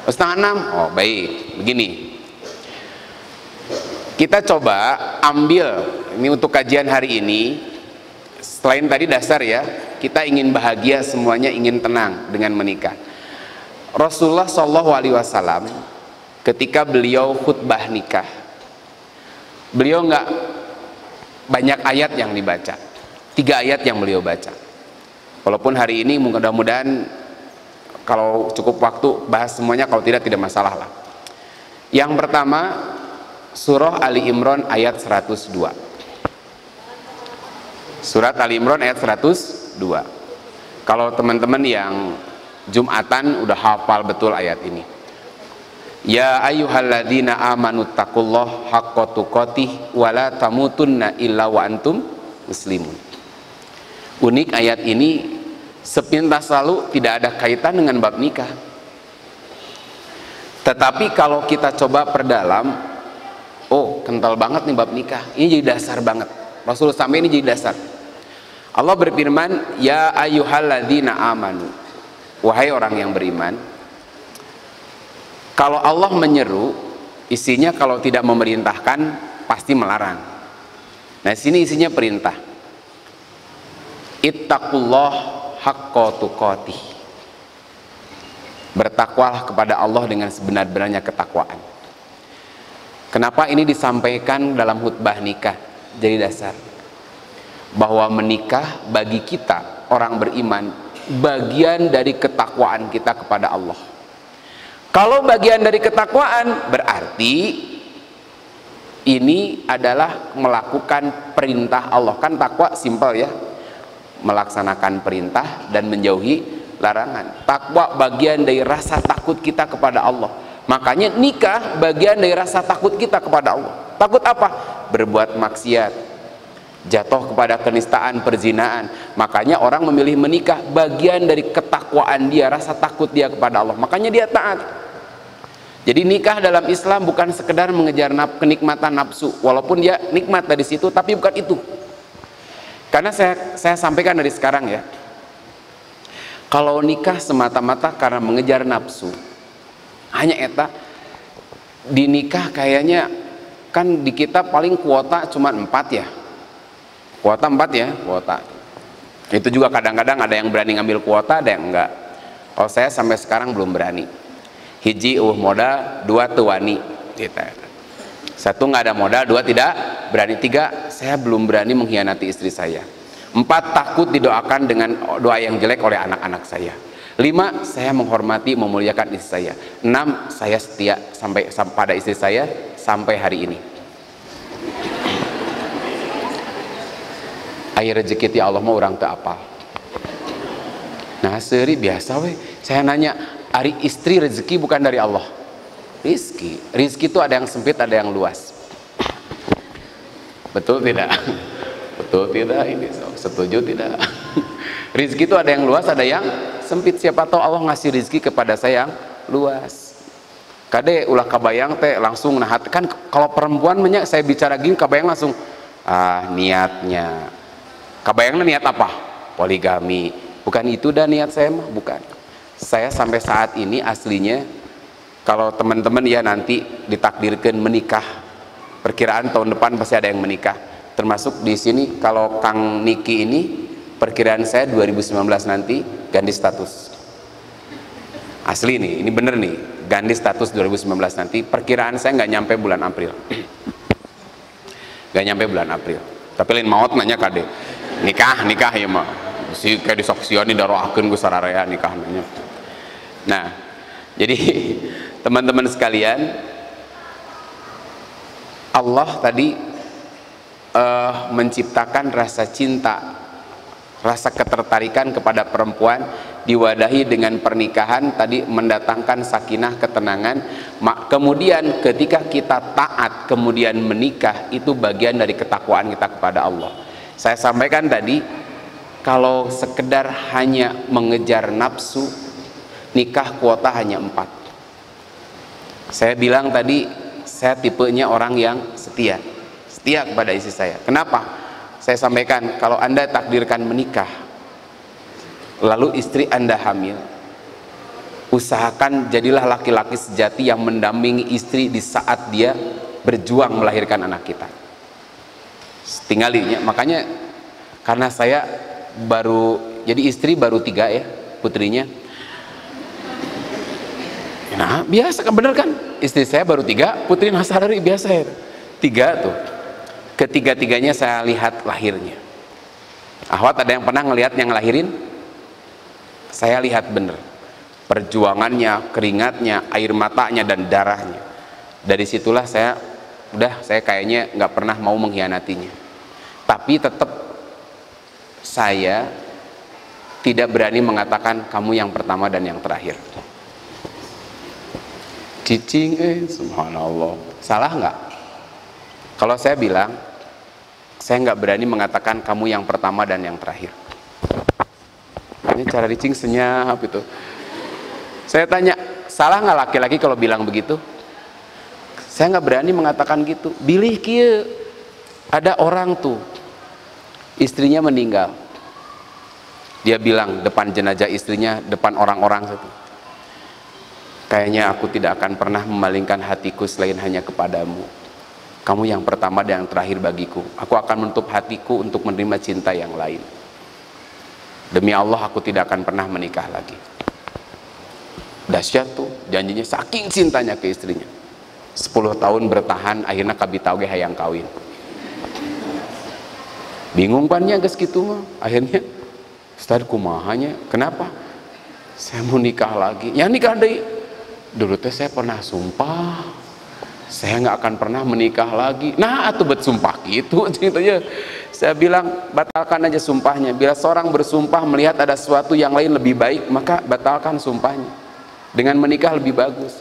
Setengah 6. Oh baik, begini. Kita coba ambil ini untuk kajian hari ini. Selain tadi dasar ya, kita ingin bahagia semuanya, ingin tenang dengan menikah. Rasulullah SAW ketika beliau khutbah nikah, beliau nggak banyak ayat yang dibaca, 3 ayat yang beliau baca. Walaupun hari ini mudah-mudahan kalau cukup waktu bahas semuanya, kalau tidak masalah lah. Yang pertama surah Ali Imran ayat 102. Surat Ali Imran ayat 102. Kalau teman-teman yang Jumatan udah hafal betul ayat ini. Ya ayyuhalladzina amanu taqullaha haqqa tuqatih wa la tamutunna illa wa antum muslimun. Unik ayat ini, sepintas lalu tidak ada kaitan dengan bab nikah. Tetapi kalau kita coba perdalam, oh kental banget nih bab nikah. Ini jadi dasar banget. Rasul sampai ini jadi dasar. Allah berfirman, ya ayyuhalladzina amanu, wahai orang yang beriman. Kalau Allah menyeru, isinya kalau tidak memerintahkan pasti melarang. Nah sini isinya perintah. Ittaqullah haqqa tuqatih. Bertakwalah kepada Allah dengan sebenar-benarnya ketakwaan. Kenapa ini disampaikan dalam khutbah nikah? Jadi dasar bahwa menikah bagi kita orang beriman bagian dari ketakwaan kita kepada Allah. Kalau bagian dari ketakwaan berarti ini adalah melakukan perintah Allah. Kan takwa simpel ya, melaksanakan perintah dan menjauhi larangan. Takwa bagian dari rasa takut kita kepada Allah. Makanya nikah bagian dari rasa takut kita kepada Allah. Takut apa? Berbuat maksiat, jatuh kepada kenistaan, perzinaan. Makanya orang memilih menikah, bagian dari ketakwaan dia, rasa takut dia kepada Allah. Makanya dia taat. Jadi nikah dalam Islam bukan sekedar mengejar kenikmatan nafsu, walaupun dia nikmat dari situ, tapi bukan itu. Karena saya sampaikan dari sekarang ya, kalau nikah semata-mata karena mengejar nafsu, hanya eta, di nikah kayaknya kan di kita paling kuota cuma 4 ya, kuota 4 ya, kuota. Itu juga kadang-kadang ada yang berani ngambil kuota, ada yang enggak. Kalau saya sampai sekarang belum berani. Hiji modal, 2 tuwani. Gitu. 1 nggak ada modal, 2 tidak berani, 3 saya belum berani mengkhianati istri saya, 4 takut didoakan dengan doa yang jelek oleh anak-anak saya, 5 saya menghormati memuliakan istri saya, 6 saya setia sampai pada istri saya sampai hari ini. Air rezeki ti Allah mau orang tak apal. Nah seri biasa weh, saya nanya, ari istri rezeki bukan dari Allah? Rizki itu ada yang sempit, ada yang luas. Betul tidak? Betul tidak? Ini setuju tidak? Rizki itu ada yang luas, ada yang sempit. Siapa tahu Allah ngasih rizki kepada saya yang luas. Kade ulah kabayang teh langsung nahat. Kan kalau perempuan banyak saya bicara gini kabayang langsung niatnya. Kabayangnya niat apa? Poligami. Bukan itu dah niat saya mah, bukan. Saya sampai saat ini aslinya, kalau teman-teman ya nanti ditakdirkan menikah, perkiraan tahun depan pasti ada yang menikah. Termasuk di sini kalau Kang Niki ini, perkiraan saya 2019 nanti ganti status. Asli nih, ini bener nih, ganti status 2019 nanti. Perkiraan saya nggak nyampe bulan April. Nggak nyampe bulan April. Tapi lain maut nanya kade, nikah ya mah. Si kayak disaksiani daroakeun ku sararea nikah nanya. Nah, jadi teman-teman sekalian, Allah tadi menciptakan rasa cinta, rasa ketertarikan kepada perempuan, diwadahi dengan pernikahan tadi mendatangkan sakinah, ketenangan. Kemudian ketika kita taat kemudian menikah, itu bagian dari ketakwaan kita kepada Allah. Saya sampaikan tadi, kalau sekedar hanya mengejar nafsu, nikah kuota hanya 4. Saya bilang tadi, saya tipenya orang yang setia kepada istri saya. Kenapa? Saya sampaikan, kalau Anda takdirkan menikah, lalu istri Anda hamil, usahakan jadilah laki-laki sejati yang mendampingi istri di saat dia berjuang melahirkan anak kita. Tinggalinya, makanya karena saya baru, jadi istri baru 3 ya, putrinya. Nah biasa kan, bener kan, istri saya baru 3, putri Nasarari biasa ya, 3 tuh. Ketiga-tiganya saya lihat lahirnya. Ahwat ada yang pernah ngelihat yang ngelahirin? Saya lihat bener perjuangannya, keringatnya, air matanya dan darahnya. Dari situlah saya kayaknya nggak pernah mau mengkhianatinya. Tapi tetap saya tidak berani mengatakan kamu yang pertama dan yang terakhir. Cicing, subhanallah, salah nggak? Kalau saya bilang, saya nggak berani mengatakan kamu yang pertama dan yang terakhir. Ini cara cicing senyap itu. Saya tanya, salah nggak laki-laki kalau bilang begitu? Saya nggak berani mengatakan gitu. Bilih kia, ada orang tuh, istrinya meninggal. Dia bilang depan jenazah istrinya, depan orang-orang itu, kayaknya aku tidak akan pernah memalingkan hatiku selain hanya kepadamu. Kamu yang pertama dan yang terakhir bagiku. Aku akan menutup hatiku untuk menerima cinta yang lain. Demi Allah aku tidak akan pernah menikah lagi. Dahsyat tuh janjinya, saking cintanya ke istrinya. 10 tahun bertahan, akhirnya kabitauge hayang kawin. Bingung pannya geus kitu mah. Akhirnya Ustaz kumahanya, kenapa? Saya mau nikah lagi. Ya nikah deui. Dulu teh saya pernah sumpah, saya nggak akan pernah menikah lagi. Nah, atuh bet sumpah gitu ceritanya. Saya bilang batalkan aja sumpahnya. Bila seorang bersumpah melihat ada sesuatu yang lain lebih baik, maka batalkan sumpahnya. Dengan menikah lebih bagus.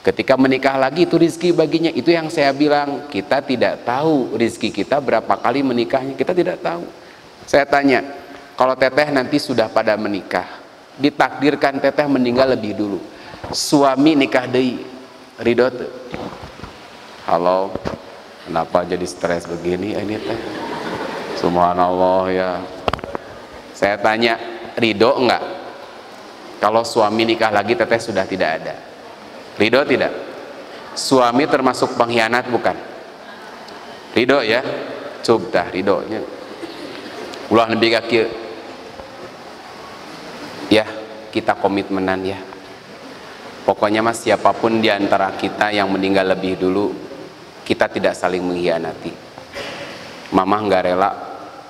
Ketika menikah lagi itu rizki baginya. Itu yang saya bilang, kita tidak tahu rizki kita berapa kali menikahnya, kita tidak tahu. Saya tanya, kalau teteh nanti sudah pada menikah, ditakdirkan teteh meninggal lebih dulu, suami nikah deui, ridho tuh? Halo, kenapa jadi stres begini ini teh? Subhanallah ya. Saya tanya, ridho enggak kalau suami nikah lagi teteh sudah tidak ada? Ridho tidak? Suami termasuk pengkhianat bukan? Ridho ya? Coba ridhonya ulah lebih kaki ya, kita komitmenan ya. Pokoknya mas, siapapun di antara kita yang meninggal lebih dulu, kita tidak saling mengkhianati. Mama nggak rela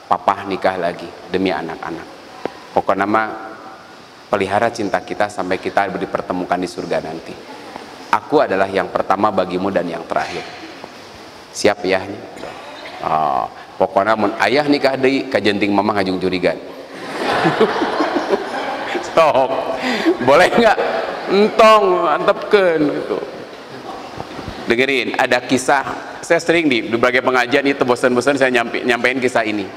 papa nikah lagi demi anak-anak. Pokoknya mah pelihara cinta kita sampai kita dipertemukan di surga nanti. Aku adalah yang pertama bagimu dan yang terakhir. Siap ya? Oh, pokoknya mun ayah nikah deui kajenting mama ngajung curigan. Sok. Boleh nggak? Entong antepkeun gitu. Dengerin, ada kisah, saya sering di berbagai pengajian itu bosan-bosan saya nyampein kisah ini.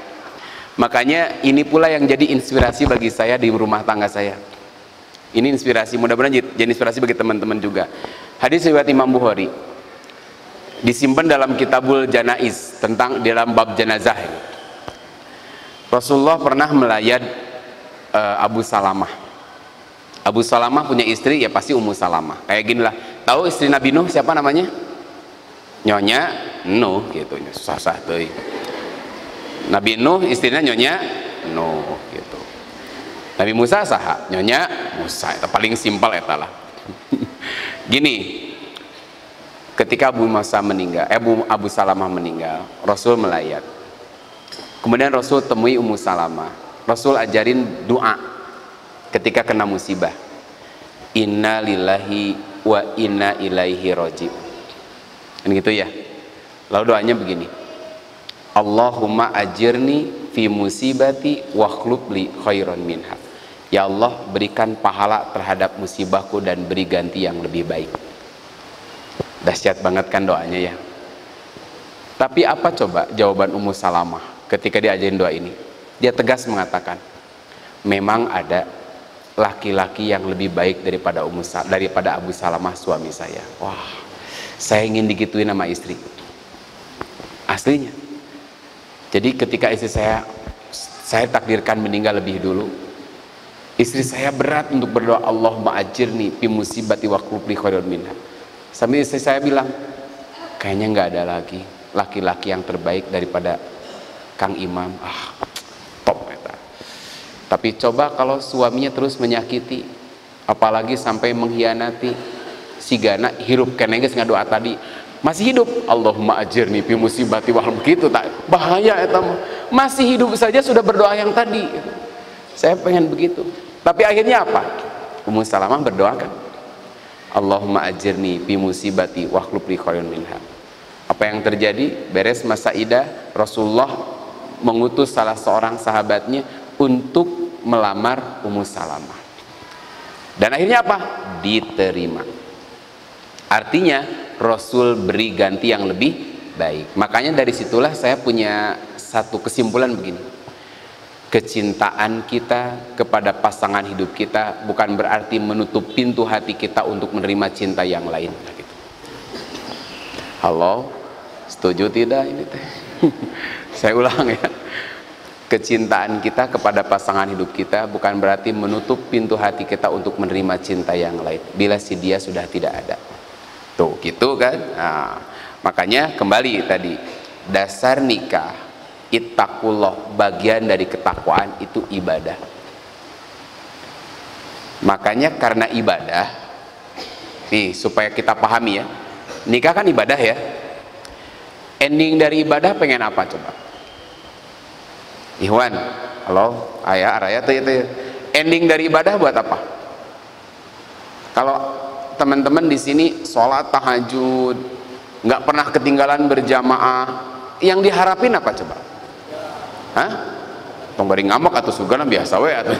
Makanya ini pula yang jadi inspirasi bagi saya di rumah tangga saya. Ini inspirasi, mudah-mudahan jadi inspirasi bagi teman-teman juga. Hadis riwayat Imam Bukhari, disimpan dalam Kitabul Janaiz, tentang dalam bab jenazah. Rasulullah pernah melayat Abu Salamah. Abu Salamah punya istri ya pasti Ummu Salamah. Kayak gini lah. Tahu istri Nabi Nuh siapa namanya? Nyonya Nuh gitu. Susah-susah tuh. Nabi Nuh istrinya Nyonya Nuh gitu. Nabi Musa saha? Nyonya Musa. Itu paling simpel eta lah. Gini. Ketika Abu Salamah meninggal, Rasul melayat. Kemudian Rasul temui Ummu Salamah. Rasul ajarin doa ketika kena musibah. Inna lillahi wa inna ilaihi raji'un. Kan gitu ya. Lalu doanya begini. Allahumma ajirni fi musibati wa khlub li khairan minha. Ya Allah, berikan pahala terhadap musibahku dan beri ganti yang lebih baik. Dahsyat banget kan doanya ya. Tapi apa coba jawaban Ummu Salamah ketika diajarin doa ini? Dia tegas mengatakan, memang ada laki-laki yang lebih baik daripada Abu Salamah suami saya. Wah, saya ingin digituin sama istri. Aslinya. Jadi ketika istri saya takdirkan meninggal lebih dulu, istri saya berat untuk berdoa, Allahumma ajirni fi musibati wa qub li khairan minha. Sampai istri saya bilang, kayaknya nggak ada lagi laki-laki yang terbaik daripada Kang Imam. Top eta. Tapi coba kalau suaminya terus menyakiti, apalagi sampai mengkhianati, sigana hirup keneh geus ngadoa tadi masih hidup, Allahumma ajirni fi musibati wa begitu tak bahaya eta mah. Masih hidup saja sudah berdoa yang tadi. Saya pengen begitu. Tapi akhirnya apa? Ummu Salamah berdoa kan, Allahumma ajirni fi musibati wa khlub li khairan minha. Apa yang terjadi? Beres masa idah, Rasulullah mengutus salah seorang sahabatnya untuk melamar Ummu Salamah. Dan akhirnya apa? Diterima. Artinya Rasul beri ganti yang lebih baik. Makanya dari situlah saya punya satu kesimpulan begini. Kecintaan kita kepada pasangan hidup kita bukan berarti menutup pintu hati kita untuk menerima cinta yang lain. Halo, setuju tidak ini teh? Saya ulang ya. Kecintaan kita kepada pasangan hidup kita bukan berarti menutup pintu hati kita untuk menerima cinta yang lain bila si dia sudah tidak ada. Tuh gitu kan. Nah, makanya kembali tadi, dasar nikah ittaqullah, bagian dari ketakwaan itu ibadah. Makanya karena ibadah nih, supaya kita pahami ya, nikah kan ibadah ya. Ending dari ibadah pengen apa coba? Ikhwan, halo, ayah, araya tuh itu. Ending dari ibadah buat apa? Kalau teman-teman di sini sholat tahajud, nggak pernah ketinggalan berjamaah, yang diharapin apa coba? Hah? Tong bari ngamuk atau sugana biasa we atau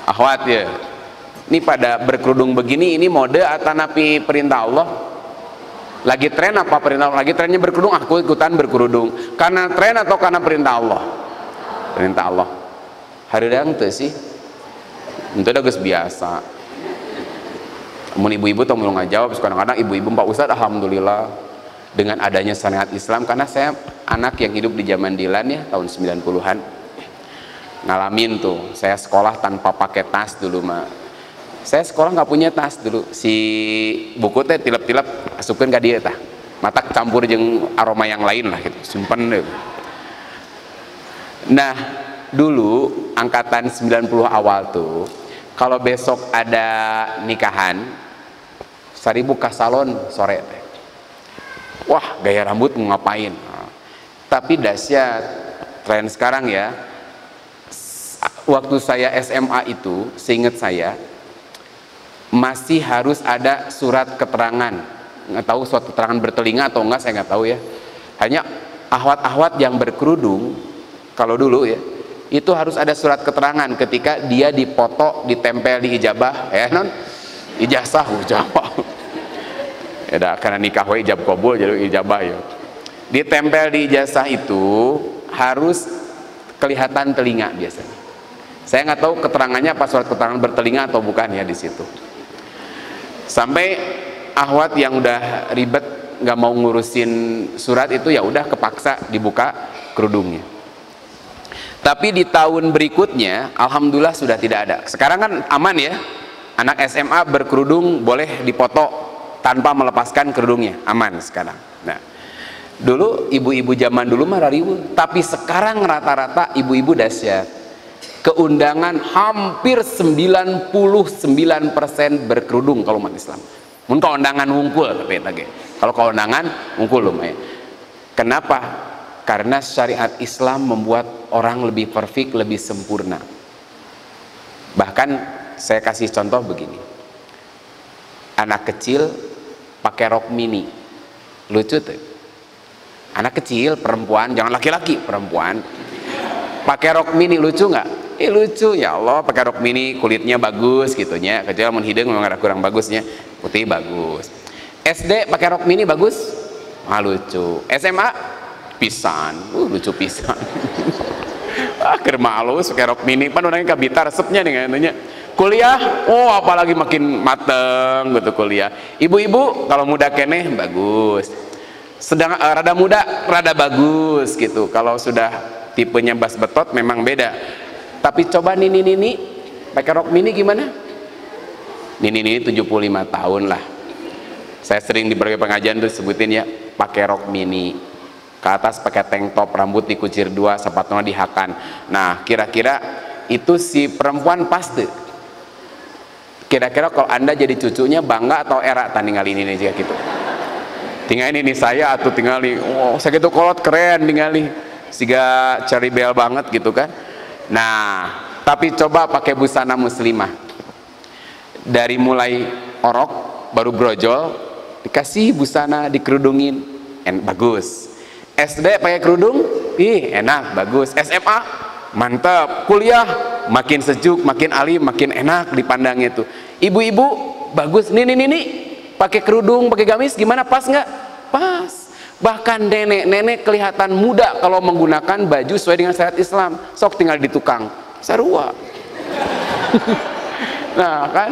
akhwat ya. Ini pada berkerudung begini, ini mode atau napi perintah Allah? Lagi tren apa perintah Allah? Lagi trennya berkerudung, aku ikutan berkerudung. Karena tren atau karena perintah Allah? Perintah Allah. Hareudang teu sih? Itu udah geus biasa. Mun ibu-ibu tong ngajawab, kadang-kadang ibu-ibu Pak Ustadz alhamdulillah dengan adanya syariat Islam, karena saya anak yang hidup di zaman Dilan ya, tahun 90-an, ngalamin tuh, saya sekolah tanpa pakai tas dulu mah. Saya sekolah nggak punya tas dulu, si buku teh tilap-tilap asupkeun ka dieu tah, matak campur jeung aroma yang lain lah gitu, simpen deh. Nah, dulu angkatan 90 awal tuh, kalau besok ada nikahan, 1000 ka salon sore teh. Wah, gaya rambut mau ngapain? Tapi dahsyat, tren sekarang ya. Waktu saya SMA itu, seingat saya, masih harus ada surat keterangan. Nggak tahu surat keterangan bertelinga atau enggak, saya nggak tahu ya. Hanya ahwat-ahwat yang berkerudung, kalau dulu ya, itu harus ada surat keterangan ketika dia dipoto, ditempel di ijabah, ya non, ijazah, ya karena nikah we ijab kabul jadi ijabah ya. Ditempel di ijazah itu harus kelihatan telinga biasanya. Saya nggak tahu keterangannya apa surat keterangan bertelinga atau bukan ya di situ. Sampai ahwat yang udah ribet nggak mau ngurusin surat itu, ya udah kepaksa dibuka kerudungnya. Tapi di tahun berikutnya alhamdulillah sudah tidak ada. Sekarang kan aman ya, anak SMA berkerudung boleh dipoto tanpa melepaskan kerudungnya, aman sekarang. Nah, dulu ibu-ibu zaman dulu mah rariweuh, tapi sekarang rata-rata ibu-ibu dahsyat. Keundangan hampir 99% berkerudung kalau umat Islam. Mun keundangan wungkul tapi tage. Kalau keundangan wungkul lumayan. Kenapa? Karena syariat Islam membuat orang lebih perfect, lebih sempurna. Bahkan saya kasih contoh begini. Anak kecil pakai rok mini, lucu tuh. Anak kecil perempuan, jangan laki-laki, perempuan pakai rok mini, lucu nggak? Lucu ya Allah, pakai rok mini, kulitnya bagus gitunya, kecuali mun hidung memang ada kurang bagusnya, putih bagus. SD pakai rok mini bagus, lucu. SMA pisan, lucu pisan. Akhir malus pakai rok mini, pan orangnya kabita resepnya nih kayaknya. Kuliah, oh apalagi makin mateng gitu kuliah. Ibu-ibu kalau muda keneh bagus, sedang rada muda rada bagus gitu. Kalau sudah tipenya bas betot memang beda. Tapi coba nini pakai rok mini gimana? Nini 75 tahun lah. Saya sering di berbagai pengajian tuh sebutin ya, pakai rok mini, ke atas pakai tank top, rambut dikucir 2, sepatunya dihakan. Nah, kira-kira itu si perempuan pas tuh. Kira-kira kalau Anda jadi cucunya bangga atau era tinggal ini nih gitu. Tinggal ini saya atau tinggal ini, oh segitu kolot keren tinggal ini. Siga cari bel banget gitu kan. Nah, tapi coba pakai busana muslimah. Dari mulai orok baru brojol, dikasih busana dikerudungin, bagus. SD pakai kerudung, enak, bagus. SMA mantap. Kuliah makin sejuk, makin alim, makin enak dipandangnya tuh. Ibu-ibu bagus, nini pakai kerudung, pakai gamis gimana, pas nggak? Pas. Bahkan nenek-nenek kelihatan muda kalau menggunakan baju sesuai dengan syariat Islam. Sok tinggal di tukang sarua. Nah kan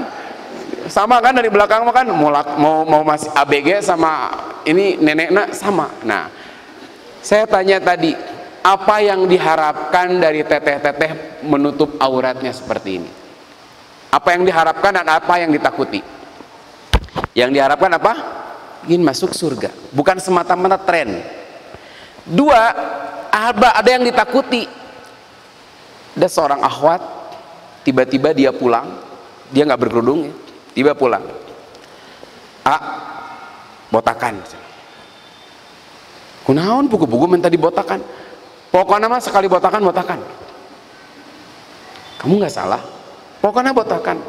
sama kan, dari belakang kan mau masih ABG sama ini neneknya sama. Nah, saya tanya tadi, apa yang diharapkan dari teteh-teteh menutup auratnya seperti ini? Apa yang diharapkan dan apa yang ditakuti? Yang diharapkan apa? Ingin masuk surga, bukan semata-mata tren. 2, ada yang ditakuti. Ada seorang akhwat, tiba-tiba dia pulang, dia nggak berkerudung ya, tiba pulang, botakan. Kunaon buku-buku minta dibotakan. Pokoknya mah sekali botakan. Kamu nggak salah. Pokoknya botakan.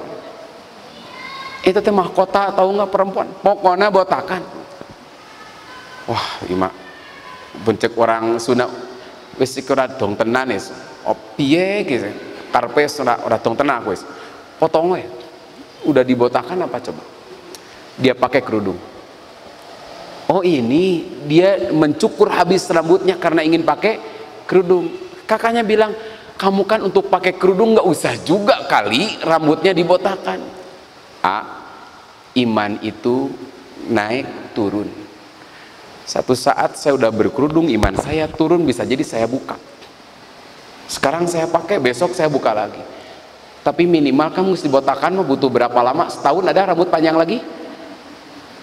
Itu teh mahkota atau enggak perempuan. Pokoknya botakan. Wah, ima bencek orang Sunda wis ora dong tenan is. Piye gitu. Karpe ora dong tenan wis. Potong we. Udah dibotakan apa coba? Dia pakai kerudung. Oh, ini dia mencukur habis rambutnya karena ingin pakai kerudung. Kakaknya bilang, kamu kan untuk pakai kerudung nggak usah juga kali rambutnya dibotakan. Iman itu naik turun. Satu saat saya udah berkerudung, iman saya turun, bisa jadi saya buka. Sekarang saya pakai, besok saya buka lagi. Tapi minimal kamu mesti botakan mah butuh berapa lama? Setahun ada rambut panjang lagi?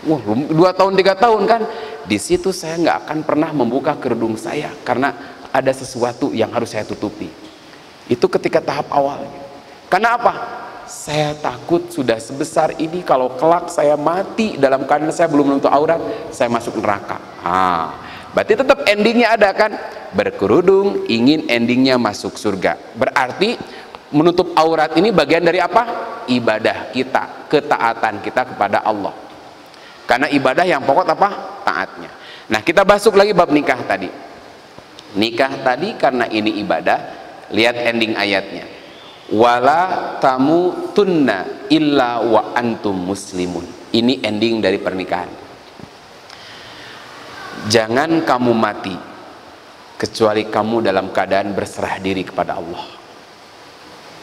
Wah, 2 tahun 3 tahun kan? Di situ saya nggak akan pernah membuka kerudung saya karena ada sesuatu yang harus saya tutupi. Itu ketika tahap awal. Karena apa? Saya takut sudah sebesar ini kalau kelak saya mati dalam keadaan saya belum menutup aurat, saya masuk neraka. Berarti tetap endingnya ada kan? Berkerudung ingin endingnya masuk surga. Berarti menutup aurat ini bagian dari apa? Ibadah kita, ketaatan kita kepada Allah. Karena ibadah yang pokok apa? Taatnya. Nah, kita masuk lagi bab nikah tadi. Nikah tadi karena ini ibadah, lihat ending ayatnya. Wala tamutunna illa wa antum muslimun. Ini ending dari pernikahan. Jangan kamu mati kecuali kamu dalam keadaan berserah diri kepada Allah.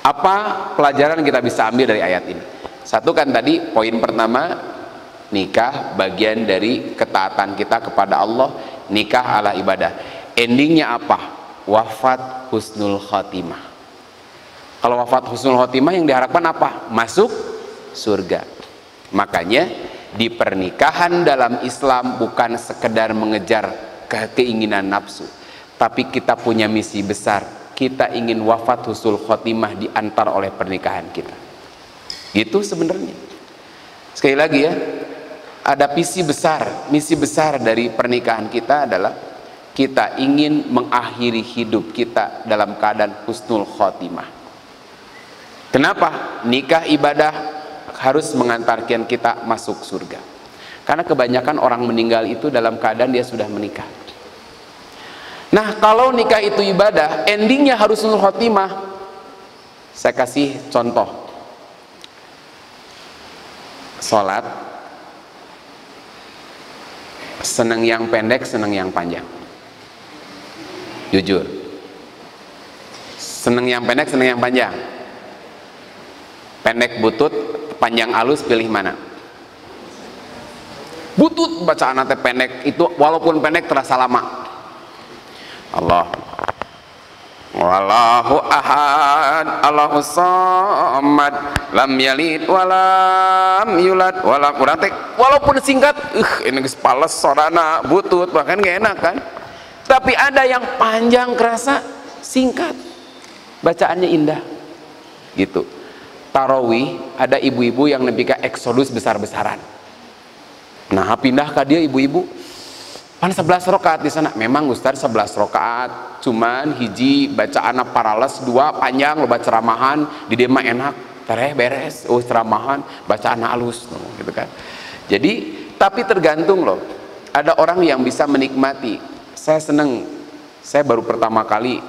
Apa pelajaran kita bisa ambil dari ayat ini? Satu kan tadi poin pertama, nikah bagian dari ketaatan kita kepada Allah, nikah ala ibadah. Endingnya apa? Wafat husnul khotimah. Kalau wafat husnul khotimah yang diharapkan apa? Masuk surga. Makanya di pernikahan dalam Islam bukan sekedar mengejar keinginan nafsu, tapi kita punya misi besar. Kita ingin wafat husnul khotimah diantar oleh pernikahan kita. Gitu sebenarnya. Sekali lagi ya, ada misi besar dari pernikahan kita adalah kita ingin mengakhiri hidup kita dalam keadaan husnul khotimah. Kenapa? Nikah ibadah harus mengantarkan kita masuk surga. Karena kebanyakan orang meninggal itu dalam keadaan dia sudah menikah. Nah, kalau nikah itu ibadah, endingnya harus husnul khotimah. Saya kasih contoh. Sholat, senang yang pendek, senang yang panjang. Jujur. Senang yang pendek, senang yang panjang. Pendek butut, panjang alus, pilih mana? Butut, bacaan teh pendek itu walaupun pendek terasa lama. Allah wallahu ahad Allahu samad lam yalid walam yulad walam urang teh walaupun singkat ini geus pales sorana butut bahkan gak enak kan, tapi ada yang panjang kerasa singkat bacaannya indah gitu. Tarawih ada ibu-ibu yang nepi ka eksodus besar-besaran. Nah, pindah ke dia ibu-ibu. Pan 11 rakaat di sana. Memang Ustaz 11 rakaat, cuman hiji bacaan parales, 2 panjang loba ceramahan, di dia mah enak, tereh beres, ceramahan, bacaan halus gitu kan. Jadi, tapi tergantung loh. Ada orang yang bisa menikmati. Saya seneng, saya baru pertama kali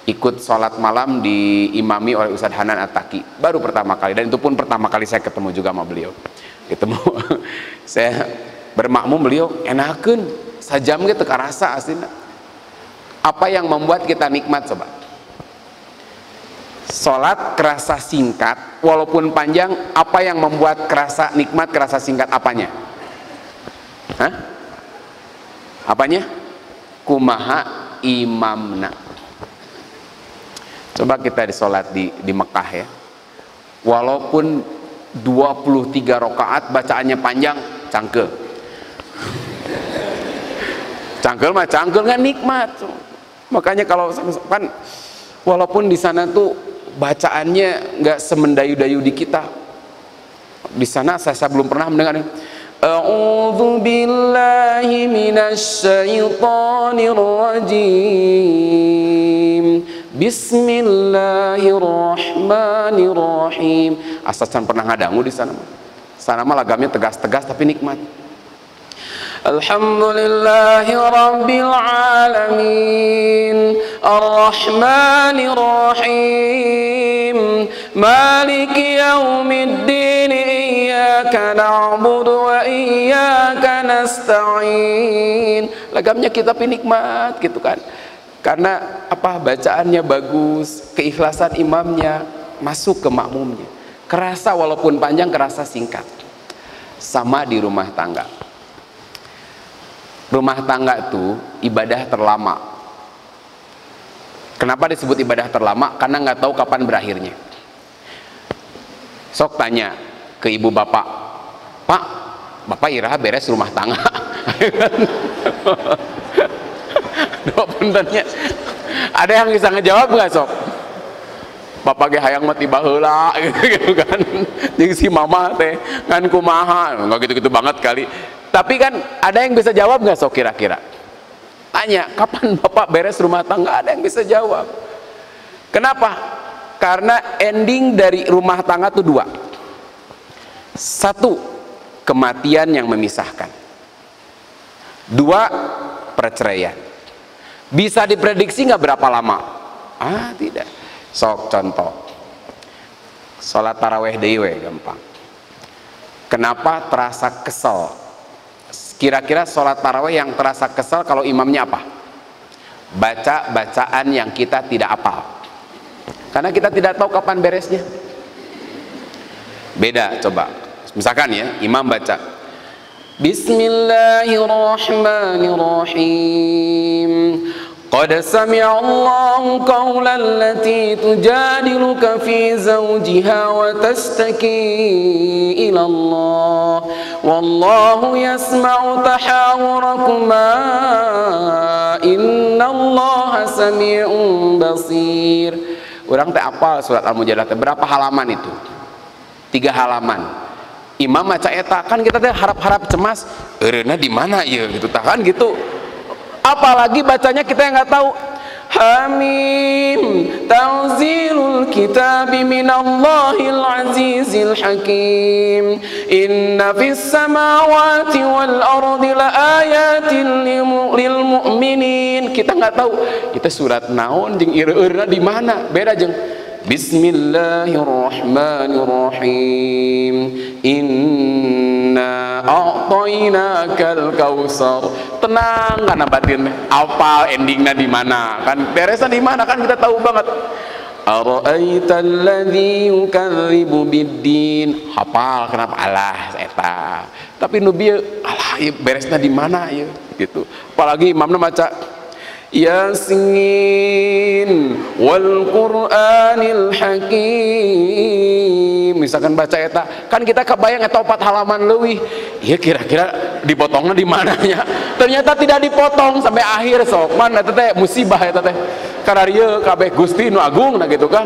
ikut sholat malam diimami oleh Ustadz Hanan At-Taki, baru pertama kali, dan itu pun pertama kali saya ketemu juga sama beliau. Ketemu saya bermakmum, beliau enakeun sajam gitu karasa aslinya. Apa yang membuat kita nikmat coba? Sholat kerasa singkat walaupun panjang. Apa yang membuat kerasa nikmat, kerasa singkat apanya? Hah? Apanya? Kumaha imamna. Coba kita sholat di Mekah ya, walaupun 23 rakaat bacaannya panjang, cangkel mah cangkel kan nikmat. Makanya kalau kan walaupun di sana tuh bacaannya nggak semendayu-dayu di kita, di sana saya belum pernah mendengar A'udzu billahi minasyaitonir rajim. Bismillahirrahmanirrahim. Asasan pernah ngadangu di sana. Sana mah lagamnya tegas-tegas tapi nikmat. Alhamdulillahi rabbil alamin arrahmanir rahim maliki yaumiddin iyyaka na'budu wa iyyaka nasta'in. Lagamnya kita nikmat gitu kan. Karena apa? Bacaannya bagus, keikhlasan imamnya masuk ke makmumnya. Kerasa walaupun panjang, kerasa singkat. Sama di rumah tangga. rumah tangga tuh ibadah terlama. Kenapa disebut ibadah terlama? Karena nggak tahu kapan berakhirnya. Sok tanya ke ibu bapak, Pak, bapak iraha beres rumah tangga? Ada yang bisa ngejawab nggak, sok? Bapak ge hayang mati baheula gitu kan. Jeung si mama teh kan kumaha, enggak gitu-gitu banget kali. Tapi kan ada yang bisa jawab nggak, sok, kira-kira? Tanya, kapan bapak beres rumah tangga? Ada yang bisa jawab. Kenapa? Karena ending dari rumah tangga itu dua. Satu, kematian yang memisahkan. Dua, perceraian. Bisa diprediksi nggak berapa lama? Tidak. Sok contoh, sholat taraweh dewe gampang. Kenapa terasa kesel? Kira-kira sholat taraweh yang terasa kesel kalau imamnya apa? Baca bacaan yang kita tidak hafal, karena kita tidak tahu kapan beresnya. Beda, coba misalkan ya, imam baca Bismillahirrahmanirrahim. Qad sami'a Allahu qawla allati tujadiluka fi zawjiha wa tashtaki ila Allah wallahu yasma'u tahawurakuma innallaha sami'un basir. Urang teh apal surat Al-Mujadalah teh berapa halaman itu? 3 halaman. Imam baca eta, kan kita teh harap-harap cemas, eureuna di mana ieu gitu tah kan gitu. Apalagi bacanya kita yang nggak tahu. Hamim tanzilul kitabi minallahil azizil hakim inna fis samawati wal ardi laayatin lil mu'minin. Kita nggak tahu kita surat naon jeung ireu-eurna di mana, beda jeung Bismillahirrahmanirrahim inna a'tainakal kautsar. Tenang karena batin apal endingnya di mana, kan beresnya di mana, kan kita tahu banget. Ara'aital ladzi yukadzibu biddin. Hafal kenapa alah eta. Tapi nu bieu alah beresnya di mana ya gitu. Apalagi imamna maca Yasin wal Qur'anil Hakim. Misalkan baca eta, kan kita kebayang eta 4 halaman leuwih. Iya kira-kira dipotongnya di mananya? Ternyata tidak dipotong sampai akhir, sok. Man eta teh musibah eta teh. Karena ieu kabeh Gusti nu agung nah gitu kan.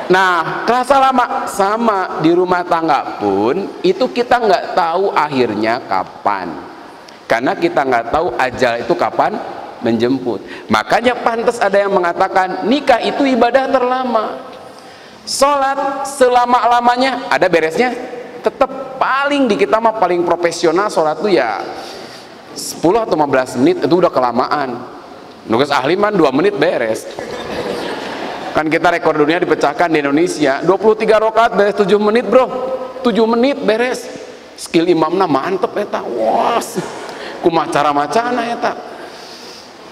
Nah, kerasa lama. Sama di rumah tangga pun itu kita nggak tahu akhirnya kapan. Karena kita nggak tahu ajal itu kapan menjemput. Makanya pantas ada yang mengatakan nikah itu ibadah terlama. Sholat selama-lamanya ada beresnya, tetap paling di kita mah paling profesional sholat tuh ya 10 atau 15 menit itu udah kelamaan. Nugas ahli man 2 menit beres. Kan kita rekor dunia dipecahkan di Indonesia 23 rakaat beres 7 menit bro. 7 menit beres. Skill imamna mantep eta. Wah, kumaha cara macana eta.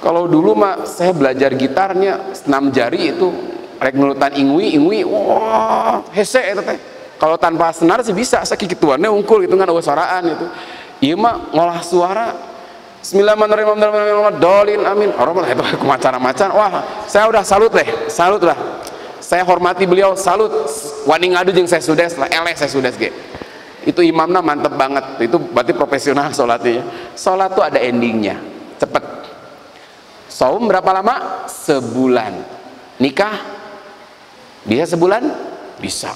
Kalau dulu mah saya belajar gitarnya 6 jari itu rek nurutan ingwi, wah hese itu teh. Kalau tanpa senar sih bisa, sakituannya unggul gitu kan, suaraan itu. Iya mah ngolah suara. Bismillahirrahmanirrahim. Amin. Orang mah itu kumaca-macan. Wah, saya udah salut lah. Saya hormati beliau, salut. Wani ngadu jeung saya sudes lah, eleh saya sudes ge. Itu imamnya mantep banget. Itu berarti profesional sholatnya. Sholat tuh ada endingnya, cepet. Saum berapa lama? Sebulan. Nikah bisa sebulan? Bisa.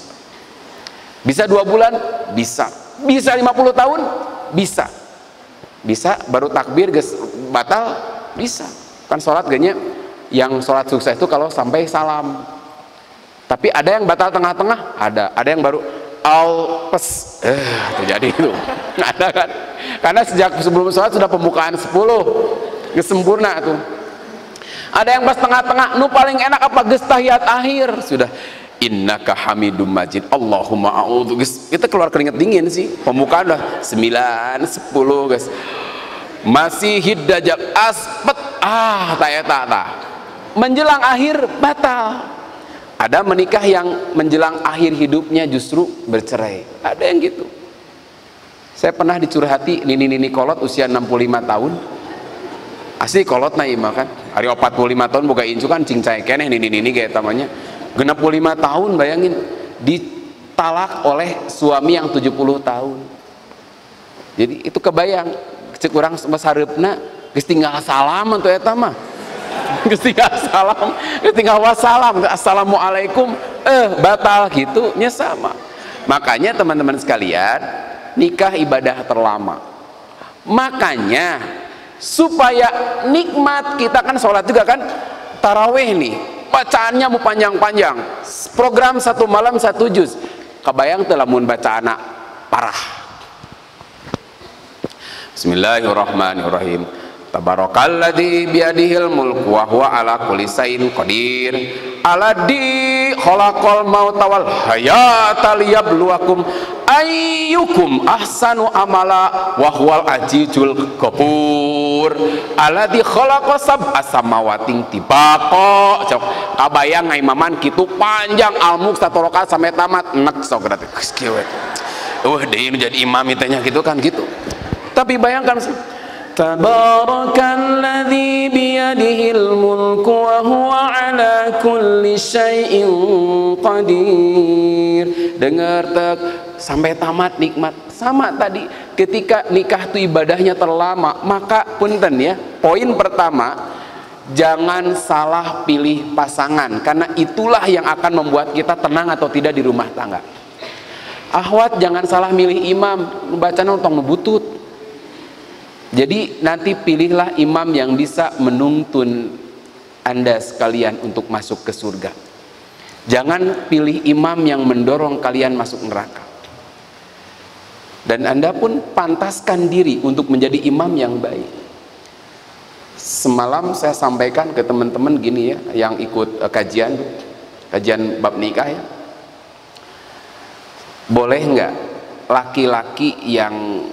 Bisa 2 bulan? Bisa. Bisa 50 tahun? Bisa. Bisa baru takbir batal? Bisa. Kan sholat gaknya yang sholat sukses itu kalau sampai salam. Tapi ada yang batal tengah-tengah? Ada yang baru al-pes terjadi itu. Nggak ada kan? Karena sejak sebelum sholat sudah pembukaan 10 kesempurna tuh. Ada yang pas tengah-tengah, nu paling enak apa geus tahiyat akhir sudah innaka hamidum majid Allahumma a'udzu. Kita keluar keringet dingin sih. Pembukaan udah 9 10 guys. Masih hidajab aspet ta. Menjelang akhir batal. Ada menikah yang menjelang akhir hidupnya justru bercerai. Ada yang gitu. Saya pernah dicurhati nini kolot usia 65 tahun. asli kolot na imah kan hari 45 tahun boga incu kan cincai keneh ini kayak tamanya 65 tahun bayangin ditalak oleh suami yang 70 tahun. Jadi itu kebayang cek urang sareupna geus tinggal salam tuh eta mah. Geus tinggal salam, geus tinggal wassalam, assalamualaikum batal gitu nya sama. Makanya teman-teman sekalian, nikah ibadah terlama. Makanya supaya nikmat kita kan sholat juga kan tarawih nih, bacaannya mau panjang-panjang. Program satu malam satu juz. Kebayang teu lamun bacaana parah. Bismillahirrahmanirrahim. Tabarakalladzi biyadihil mulku wa huwa ala kulli syai'in qadir. Alladzi khalaqal mauta wal hayata liyabluwakum ayyukum ahsanu amala wa huwal azizul ghafur. Alladzi khalaqa sab'a samawati tibaqa. Kabayang ngaimaman kitu panjang almuk satu rakaat sampai tamat enek sok gratis. Geus kieu we. Deui jadi imam itanya gitu kan gitu. Tapi bayangkan Tabarakalladzi biyadihil mulku wa huwa ala kulli syai'in qadir. Dengar tek sampai tamat nikmat. Sama tadi ketika nikah itu ibadahnya terlama, maka punten ya. Poin pertama, jangan salah pilih pasangan karena itulah yang akan membuat kita tenang atau tidak di rumah tangga. Ahwat jangan salah milih imam, bacana tong ngebutut. Jadi nanti pilihlah imam yang bisa menuntun Anda sekalian untuk masuk ke surga. Jangan pilih imam yang mendorong kalian masuk neraka. Dan Anda pun pantaskan diri untuk menjadi imam yang baik. Semalam saya sampaikan ke teman-teman gini ya, yang ikut kajian bab nikah ya. Boleh nggak laki-laki yang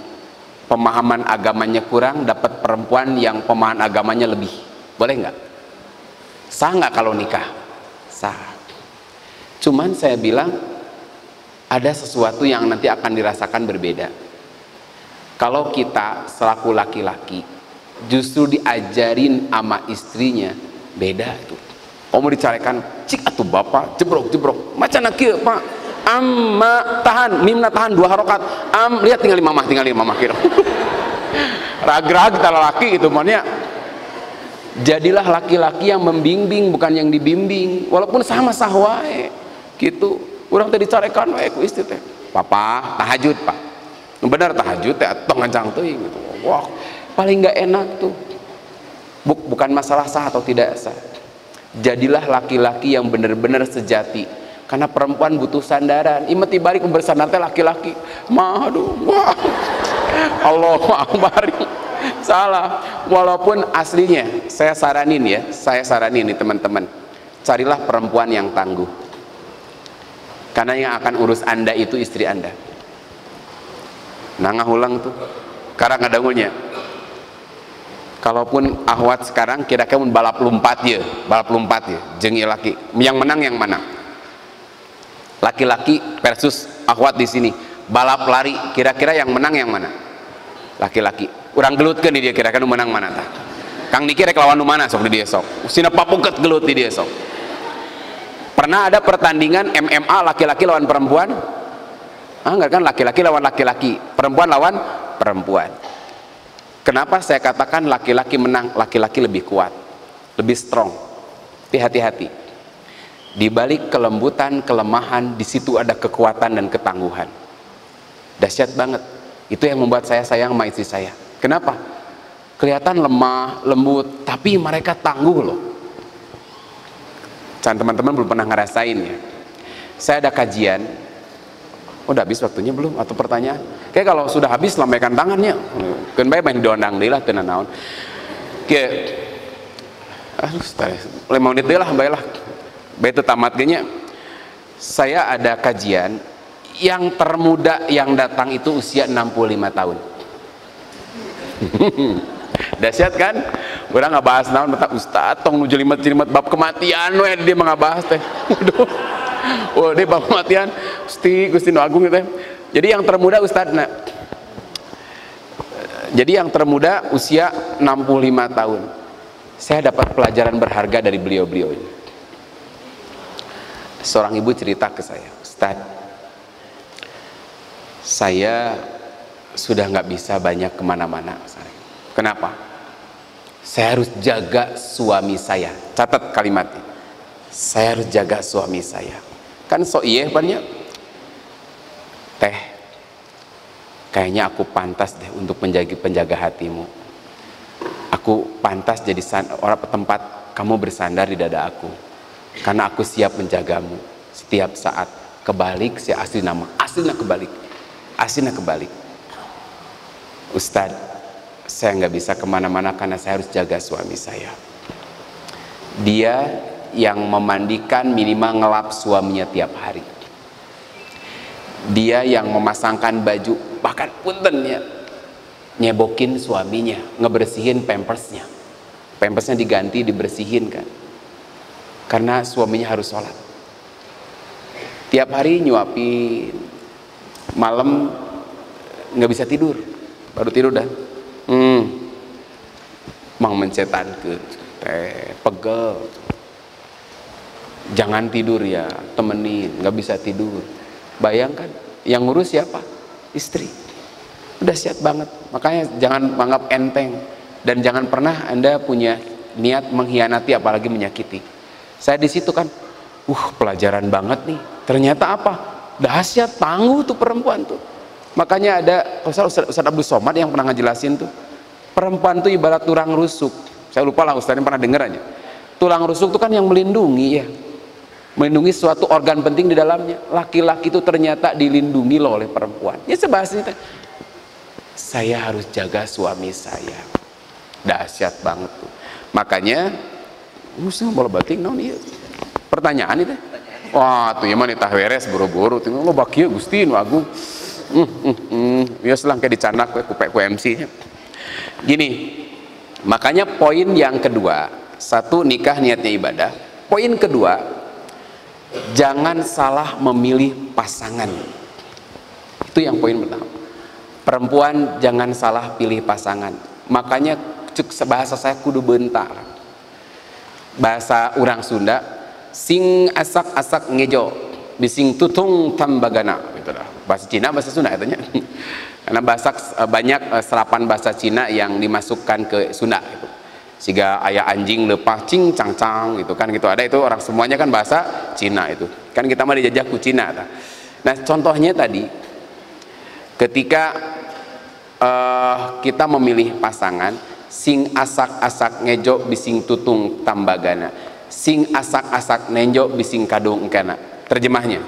pemahaman agamanya kurang dapat perempuan yang pemahaman agamanya lebih? Boleh nggak? Sah nggak kalau nikah? Sah. Cuman saya bilang ada sesuatu yang nanti akan dirasakan berbeda. Kalau kita selaku laki-laki justru diajarin sama istrinya beda tuh. Mau dicarekan cik atuh bapak jebrok macam kieu pak. Amma tahan, mimna tahan 2 harokat. Lihat tinggal mamah kira. Rag-rag kita laki itu makanya. Jadilah laki-laki yang membimbing bukan yang dibimbing. Walaupun sama sahwae gitu. Urang teh dicarekan wae ku istri teh. Papa, tahajud, Pak. Bener tahajud teh atuh ngancang teuing gitu. Wah, paling enggak enak tuh. Bukan masalah sah atau tidak sah. Jadilah laki-laki yang benar-benar sejati. Karena perempuan butuh sandaran. Imati balik bersandar teh laki-laki. Aduh, wah. Allahu Akbar. Salah. Walaupun aslinya saya saranin nih teman-teman. Carilah perempuan yang tangguh. Karena yang akan urus Anda itu istri Anda. Nah ngahulang tuh. Karang ngadangulnya. Kalaupun ahwat sekarang kira-kira balap lompat ya, jeung ieu laki. Yang menang yang mana? Laki-laki versus ahwat di sini. Balap lari, kira-kira yang menang yang mana? Laki-laki. Urang gelutkeun di dia kira-kira nu menang mana tah? Kang Niki rek lawan nu mana sok di dia sok. Sina papuket gelut di dia sok. Pernah ada pertandingan MMA laki-laki lawan perempuan? Enggak kan, laki-laki lawan laki-laki, perempuan lawan perempuan. Kenapa saya katakan laki-laki menang? Laki-laki lebih kuat, lebih strong. Tapi hati-hati. Di balik kelembutan, kelemahan, di situ ada kekuatan dan ketangguhan. Dahsyat banget. Itu yang membuat saya sayang sama istri saya. Kenapa? Kelihatan lemah, lembut, tapi mereka tangguh loh. Teman-teman belum pernah ngerasain ya. Saya ada kajian. Udah habis waktunya belum? Atau pertanyaan? Kayak kalau sudah habis lambaikan tangannya. Kan bae main diondang deui lah teu naon. Kayak aduh, 5 menit deui lah bae lah. Betul tamat genya. Saya ada kajian yang termuda yang datang itu usia 65 tahun. Dahsyat kan? Urang ngabahas naon mata ustaz tong nu jelimet-jelimet bab kematian we dia ngabahas teh. Aduh. Oh, dia bab kematian Gusti nu agung teh. Jadi yang termuda ustazna. Jadi yang termuda usia 65 tahun. Saya dapat pelajaran berharga dari beliau-beliau ini. Seorang ibu cerita ke saya, Ustaz, saya sudah nggak bisa banyak kemana-mana. Kenapa? Saya harus jaga suami saya. Catat kalimatnya. Saya harus jaga suami saya. Kan so iya banyak. Teh, kayaknya aku pantas deh untuk menjadi penjaga hatimu. Aku pantas jadi orang tempat kamu bersandar di dada aku. Karena aku siap menjagamu setiap saat. Kebalik, saya asli nama. Aslinya kebalik. Aslinya kebalik. Ustadz, saya nggak bisa kemana-mana karena saya harus jaga suami saya. Dia yang memandikan minimal ngelap suaminya tiap hari. Dia yang memasangkan baju, bahkan punten ya, nyebokin suaminya, ngebersihin pampersnya. Pampersnya diganti, dibersihin kan. Karena suaminya harus sholat. Tiap hari nyuapin, malam nggak bisa tidur, baru tidur dah. Mang mencetan ke pegel. Jangan tidur ya, temenin, nggak bisa tidur. Bayangkan, yang ngurus siapa? Istri. Udah siap banget. Makanya jangan anggap enteng, dan jangan pernah Anda punya niat mengkhianati apalagi menyakiti. Saya di situ kan, pelajaran banget nih. Ternyata apa? Dahsyat, tangguh tuh perempuan tuh. Makanya ada Ustaz Abdul Somad yang pernah ngejelasin tuh, perempuan tuh ibarat tulang rusuk. Saya lupa lah Ustaz, pernah denger aja. Tulang rusuk tuh kan yang melindungi ya, melindungi suatu organ penting di dalamnya. Laki-laki itu ternyata dilindungi loh oleh perempuan. Ya sebahasnya, saya harus jaga suami saya. Dahsyat banget tuh. Makanya muslim bola batik non iya. Pertanyaan itu. Wah, tuh ya mah tah beres buru-buru. Tinggal lo bakia Gusti nu agung. Ya selang kayak dicanak ku MC. Gini. Makanya poin yang kedua, satu, nikah niatnya ibadah. Poin kedua, jangan salah memilih pasangan. Itu yang poin pertama. Perempuan jangan salah pilih pasangan. Makanya bahasa saya kudu bentar. Bahasa orang Sunda, sing asak-asak ngejo, bising tutung tambagana. Gitu lah. Bahasa Cina, bahasa Sunda katanya. Karena banyak serapan bahasa Cina yang dimasukkan ke Sunda gitu. Sehingga ayah anjing lepah cing cang cang gitu kan gitu, ada itu orang semuanya kan bahasa Cina itu. Kan kita mah dijajah ku Cina. Nah, contohnya tadi ketika kita memilih pasangan, sing asak-asak ngejo bising tutung tambagana. Sing asak-asak nenjo bising kadung engkana. Terjemahnya.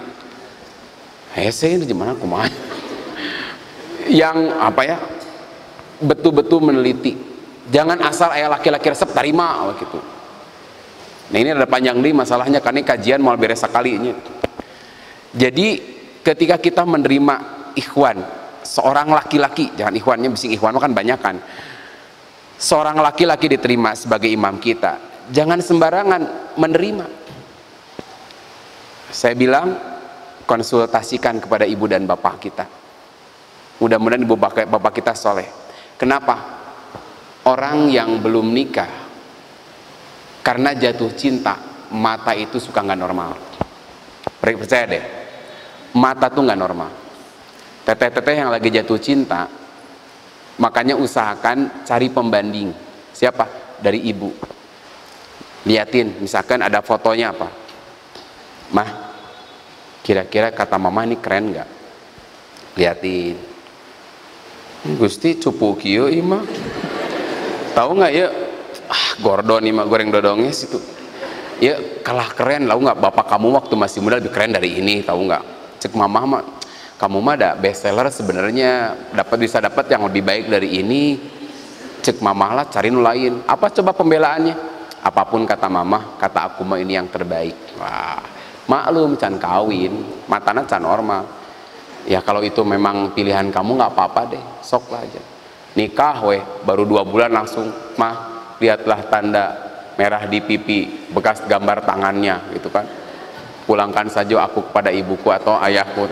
Saya terjemahnya kumaha? Yang apa ya, betul-betul meneliti, jangan asal ayah laki-laki resep tarima gitu. Nah ini ada panjang nih masalahnya, karena kajian mau beres sekali ini. Jadi ketika kita menerima ikhwan seorang laki-laki, jangan ikhwannya bising ikhwan kan banyak kan, seorang laki-laki diterima sebagai imam kita, jangan sembarangan menerima. Saya bilang konsultasikan kepada ibu dan bapak kita. Mudah-mudahan ibu bapak kita soleh. Kenapa? Orang yang belum nikah karena jatuh cinta, mata itu suka nggak normal. Percaya deh, mata tuh nggak normal. Teteh-teteh yang lagi jatuh cinta, makanya usahakan cari pembanding. Siapa? Dari ibu. Liatin, misalkan ada fotonya apa, mah, kira-kira kata mama ini keren nggak? Liatin. Gusti cupu kieu ima. Tahu nggak ya? Gordon ima goreng dodongnya situ. Ya kalah keren, tahu nggak? Bapak kamu waktu masih muda lebih keren dari ini, tahu nggak? Cek mama mah, kamu mah ada bestseller sebenarnya, bisa dapat yang lebih baik dari ini. Cek mama lah, cari nu lain. Apa coba pembelaannya? Apapun kata mama, kata aku mah ini yang terbaik. Wah, maklum can kawin, matana can normal. Ya kalau itu memang pilihan kamu nggak apa-apa deh, sok lah aja. Nikah weh, baru 2 bulan langsung, mah lihatlah tanda merah di pipi, bekas gambar tangannya gitu kan. Pulangkan saja aku kepada ibuku atau ayahku.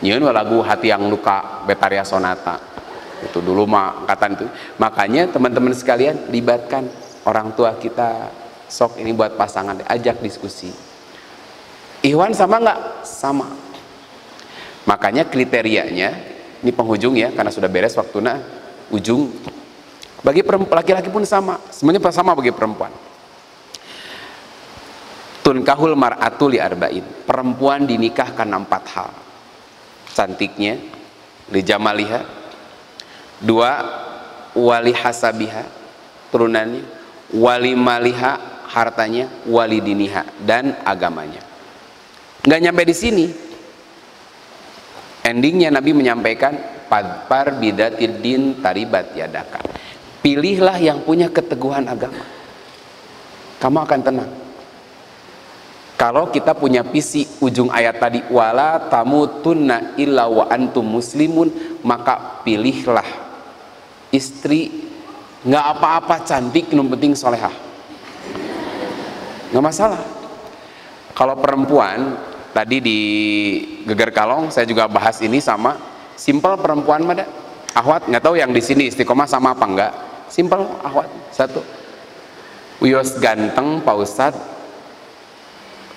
Nyeun lagu Hati yang Luka Betaria Sonata. Itu dulu mah angkatan itu. Makanya teman-teman sekalian, libatkan orang tua kita, sok ini buat pasangan, ajak diskusi. Ikhwan sama nggak? Sama. Makanya kriterianya, ini penghujung ya, karena sudah beres waktunya, ujung. Bagi laki-laki pun sama, semuanya sama bagi perempuan. Tunkahul mar'atu li arba'in, perempuan dinikahkan 4 hal. Cantiknya, li jamaliha. 2, wali hasabiha, turunannya. Wali maliha, hartanya. Wali diniha, dan agamanya. Nggak nyampe di sini. Endingnya Nabi menyampaikan, padpar bidatidin taribat yadaka. Pilihlah yang punya keteguhan agama, kamu akan tenang. Kalau kita punya visi ujung ayat tadi, wala tamutunna illa wa antum muslimun, maka pilihlah istri nggak apa-apa cantik, yang penting solehah, nggak masalah. Kalau perempuan, tadi di Geger Kalong saya juga bahas ini sama, simpel perempuan mah. Akhwat, nggak tahu yang di sini istiqomah sama apa enggak. Simpel akhwat. 1, Wios ganteng Pak Ustad,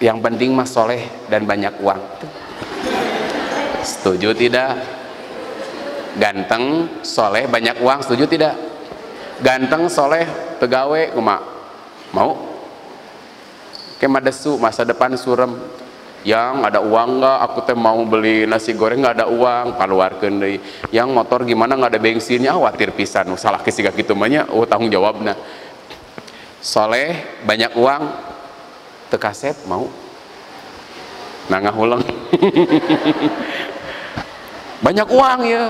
yang penting mah soleh dan banyak uang. Setuju tidak? Ganteng, soleh, banyak uang, setuju tidak? Ganteng, soleh, pegawai, kumaha? Mau? Kemadesu, masa depan surem. Yang ada uang nggak? Aku teh mau beli nasi goreng nggak ada uang, keluarkan deh. Yang motor gimana nggak ada bensinnya? Khawatir pisan. Salah kesiga gitu banyak. Oh, tanggung jawabnya. Soleh, banyak uang, tekasep mau? Nah, ngahulang. Banyak uang ya.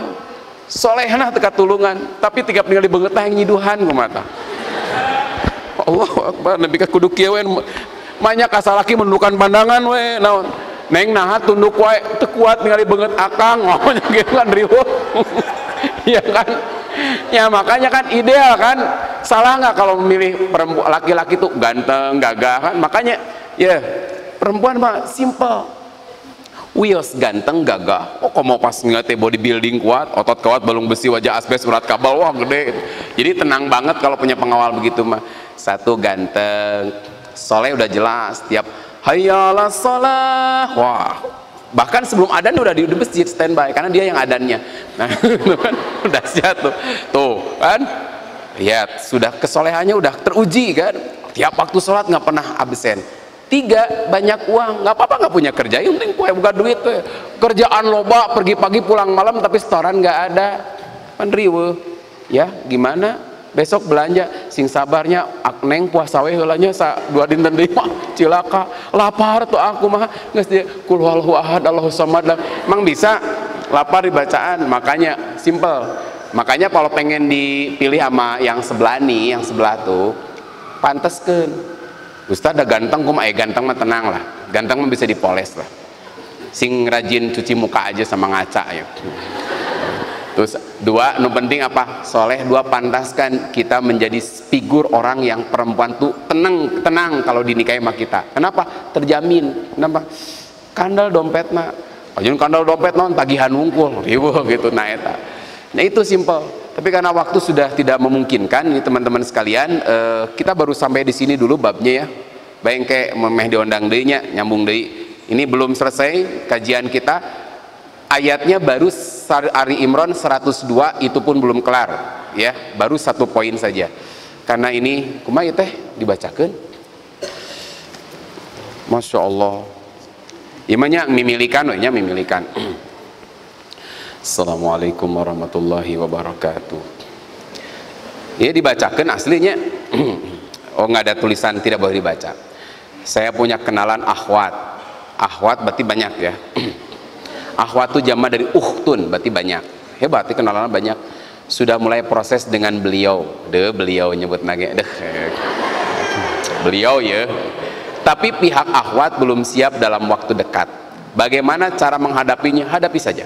Soleh nah teka tulungan. Tapi tiga peninggal dibengetah yang nyiduhan kumata. Allahu Akbar. Nabi ka kudu kieu we. Banyak kasalaki menundukkan pandangan we naon neng naha tunduk wae teu kuat ningali beungeut akang ngomongnya gitu kan riweuh. Ya kan, ya makanya kan ideal kan. Salah nggak kalau memilih perempuan, laki-laki tuh ganteng gagah kan? Makanya ya perempuan mah simple, wios ganteng gagah. Oh kok mau pas ngeliat bodybuilding kuat, otot kuat, balung besi, wajah asbes, berat kabel, wah gede. Jadi tenang banget kalau punya pengawal begitu mah. 1, ganteng, soleh udah jelas, tiap hayyalah sholah, wah, bahkan sebelum adzan udah di masjid standby karena dia yang adzannya. Nah, itu kan udah siap tuh kan, lihat sudah kesolehannya udah teruji kan, tiap waktu sholat nggak pernah absen. 3, banyak uang, nggak apa-apa nggak punya kerja, yang penting kue buka duit tuh. Kerjaan loba, pergi pagi pulang malam tapi setoran nggak ada, kan riweuh. Ya gimana? Besok belanja, sing sabarnya akneng puasa we heulanya 2 dinten deui mah cilaka lapar tuh aku mah geus dia qul huwallahu ahad Allahus samad. Emang bisa lapar dibacaan, makanya simple. Makanya kalau pengen dipilih sama yang sebelah nih, yang sebelah tuh panteskeun. Ustaz ada ganteng kumaha? Ganteng mah tenang lah, ganteng mah bisa dipoles lah. Sing rajin cuci muka aja sama ngaca ya. Terus 2, nu penting apa? Soleh. 2, pantaskan kita menjadi figur orang yang perempuan tuh tenang kalau dinikahi sama kita. Kenapa? Terjamin. Kenapa? Kandal dompet mah. Ajun kandal dompet non tagihan wungkul, riweuh gitu nah eta. Nah itu simple. Tapi karena waktu sudah tidak memungkinkan, ini teman-teman sekalian, kita baru sampai di sini dulu babnya ya. Baengke memeh diondang deui nya, nyambung deui. Ini belum selesai kajian kita. Ayatnya baru Ali Imran 102, itu pun belum kelar ya, baru 1 poin saja karena ini kumaha teh dibacakeun. Masya Allah imanya mimilikan we nya mimilikan. Assalamualaikum warahmatullahi wabarakatuh. Ya dibacakeun aslinya. Oh nggak ada tulisan tidak boleh dibaca. Saya punya kenalan akhwat. Akhwat berarti banyak ya. Akhwat itu jama dari ukhtun, berarti banyak. Hebat, kenalan banyak. Sudah mulai proses dengan beliau. Beliau nyebut nage. Beliau ya. Tapi pihak akhwat belum siap dalam waktu dekat. Bagaimana cara menghadapinya? Hadapi saja.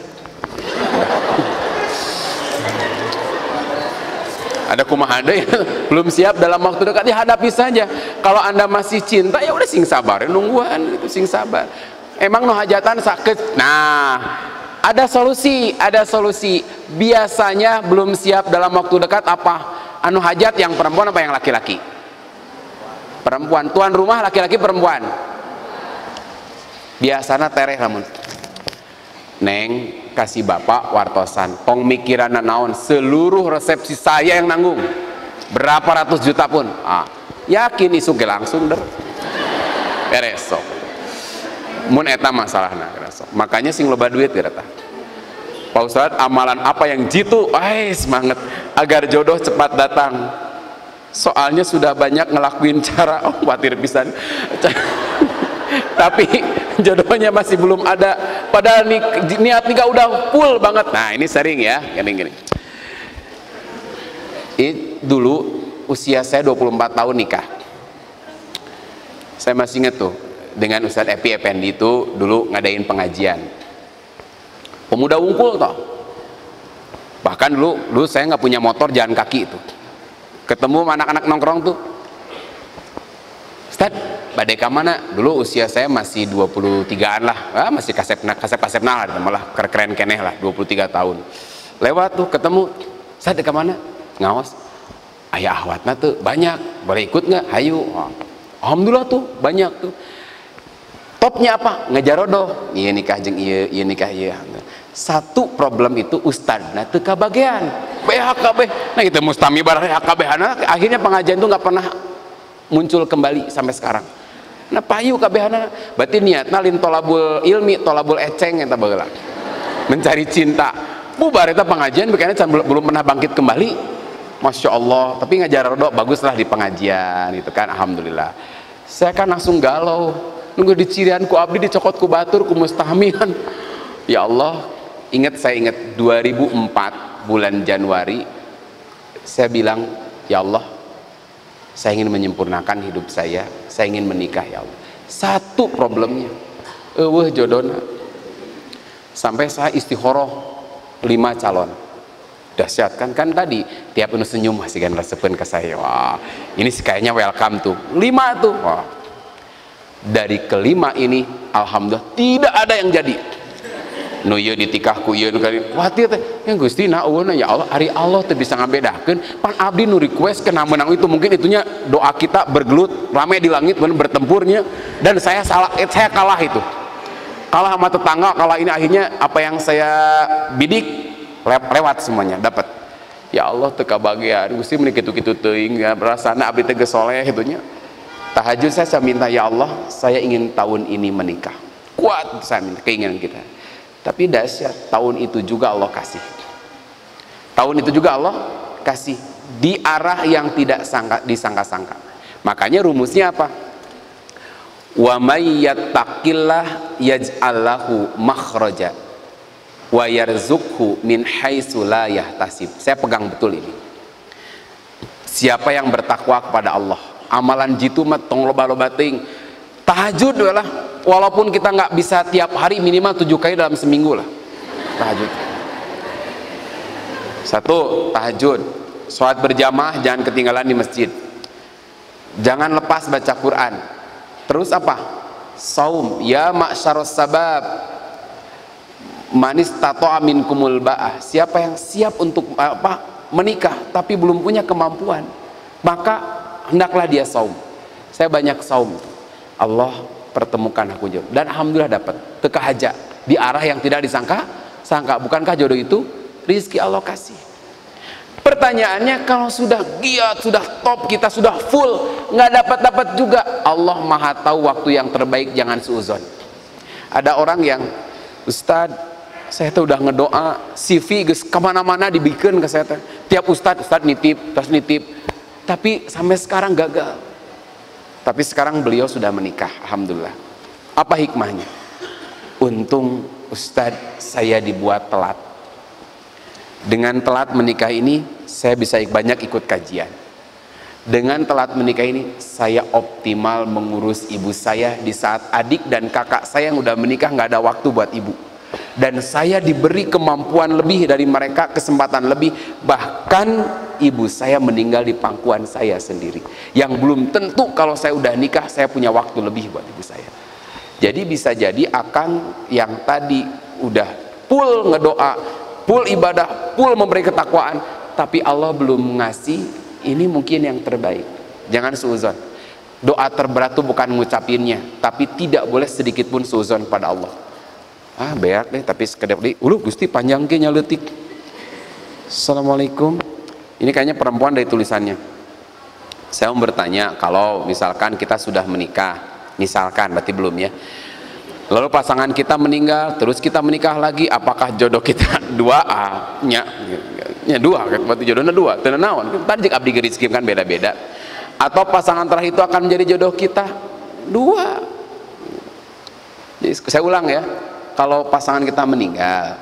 Ada kumaha ada ya, belum siap dalam waktu dekat, ya hadapi saja. Kalau Anda masih cinta ya udah sing sabar, nungguan gitu, sing sabar. Emang no hajatan sakit. Nah, ada solusi, ada solusi. Biasanya belum siap dalam waktu dekat apa? Anu hajat yang perempuan apa yang laki-laki? Perempuan. Tuan rumah laki-laki perempuan. Biasana tereh lamun. Neng kasih bapak wartosan. Tong mikiran naon, seluruh resepsi saya yang nanggung. Berapa ratus juta pun. Yakin isuke langsung der. Beres sok. Mun eta masalahna sok. Makanya sing loba duit gerata. Pak Ustadz, amalan apa yang jitu? Semangat agar jodoh cepat datang. Soalnya sudah banyak ngelakuin cara, khawatir pisan. Tapi jodohnya masih belum ada. Padahal niat nikah udah full banget. Nah ini sering ya, gini. Dulu usia saya 24 tahun nikah. Saya masih ingat tuh dengan Ustadz Epi Effendi itu dulu ngadain pengajian. Pemuda Wungkul toh. Bahkan dulu saya nggak punya motor jalan kaki itu. Ketemu anak-anak nongkrong tuh. Ustadz, badai ka mana? Dulu usia saya masih 23-an lah. Masih kasep lah, malah keren keneh lah, 23 tahun. Lewat tuh ketemu, Ustadz ka mana? Ngawas. Ayah ahwatna tuh banyak. Boleh ikut nggak? Hayu. Alhamdulillah tuh banyak tuh. Topnya apa? Ngejarodoh. Iya nikah jeung iya nikah iya. Satu problem itu ustad nah teu kabagean BHKB. Nah kita mustami barang BHKB akhirnya pengajian itu nggak pernah muncul kembali sampai sekarang. Nah payu kabehana berarti niatna lin tolabul ilmi, tolabul eceng eta bageula. Mencari cinta. Bubar eta pengajian bekana belum pernah bangkit kembali. Masya Allah, tapi ngajarodoh baguslah di pengajian itu kan, alhamdulillah. Saya kan langsung galau. Nunggu di cirian ku abdi dicokot ku batur ku mustahmilan. Ya Allah, saya ingat 2004 bulan Januari saya bilang, ya Allah, saya ingin menyempurnakan hidup saya ingin menikah ya Allah. Satu problemnya, jodohna. Sampai saya istikharah 5 calon. Dahsyat kan tadi tiap anu senyum masih kan resepen ke saya. Wah, ini sih kayaknya welcome tuh. 5 tuh. Wah. Dari kelima ini alhamdulillah tidak ada yang jadi. Nu ieu ditikahku ieu nu kali. Wah teh yang Gusti naeuna ya Allah, ari Allah teh bisa ngabedakeun. Pan abdi nu request kena menang itu mungkin itunya doa kita bergelut rame di langit bertempurnya dan saya kalah itu. Kalah sama tetangga, kalah ini akhirnya apa yang saya bidik lewat semuanya dapat. Ya Allah teu kabagean Gusti mun kitu-kitu teuing ya rasana abdi teh geus soleh itunya. Tahajud saya minta ya Allah, saya ingin tahun ini menikah. Kuat saya minta keinginan kita. Tapi dahsyat, tahun itu juga Allah kasih. Tahun itu juga Allah kasih di arah yang tidak disangka-sangka. Makanya rumusnya apa? Wa may yattaqillah yaj'al lahu makhraja wa yarzuqhu min haitsu la yahtasib. Saya pegang betul ini. Siapa yang bertakwa kepada Allah, amalan jitu mah tong loba-loba teuing. Tahajud lah, walaupun kita nggak bisa tiap hari minimal 7 kali dalam seminggu lah. Tahajud. 1. Tahajud. Sholat berjamaah jangan ketinggalan di masjid. Jangan lepas baca Quran. Terus apa? Saum. Ya ma'syarus sabab. Manis tato'a minkumul ba'ah. Siapa yang siap untuk menikah tapi belum punya kemampuan, maka hendaklah dia saum. Saya banyak saum. Allah pertemukan aku jodoh dan alhamdulillah dapat teka haja di arah yang tidak disangka. Bukankah jodoh itu rizki Allah kasih? Pertanyaannya, kalau sudah giat, sudah top, kita sudah full, nggak dapat juga, Allah maha tahu waktu yang terbaik, jangan suuzon. Ada orang yang, Ustadz, saya tuh udah ngedoa CV geus kemana-mana dibikin ke saya teh. Tiap Ustadz nitip, tapi sampai sekarang gagal. Tapi sekarang beliau sudah menikah, alhamdulillah. Apa hikmahnya? Untung Ustadz saya dibuat telat. Dengan telat menikah ini saya bisa banyak ikut kajian. Dengan telat menikah ini saya optimal mengurus ibu saya di saat adik dan kakak saya yang udah menikah nggak ada waktu buat ibu. Dan saya diberi kemampuan lebih dari mereka, kesempatan lebih. Bahkan ibu saya meninggal di pangkuan saya sendiri, yang belum tentu kalau saya udah nikah saya punya waktu lebih buat ibu saya. Jadi bisa jadi akang yang tadi udah full ngedoa, full ibadah, full memberi ketakwaan, tapi Allah belum ngasih, ini mungkin yang terbaik. Jangan suuzon. Doa terberat itu bukan ngucapinnya, tapi tidak boleh sedikit pun suuzon pada Allah. Beak deh, tapi sekedap di Gusti panjang ke nyaletik. Assalamualaikum. Ini kayaknya perempuan dari tulisannya. Saya mau bertanya, kalau misalkan kita sudah menikah, misalkan berarti belum ya, lalu pasangan kita meninggal, terus kita menikah lagi, apakah jodoh kita dua? Dua, berarti jodohnya dua, tenanawan. Tadi jika abdi gerizkim kan beda-beda. Atau pasangan terakhir itu akan menjadi jodoh kita dua. Jadi, saya ulang ya, kalau pasangan kita meninggal,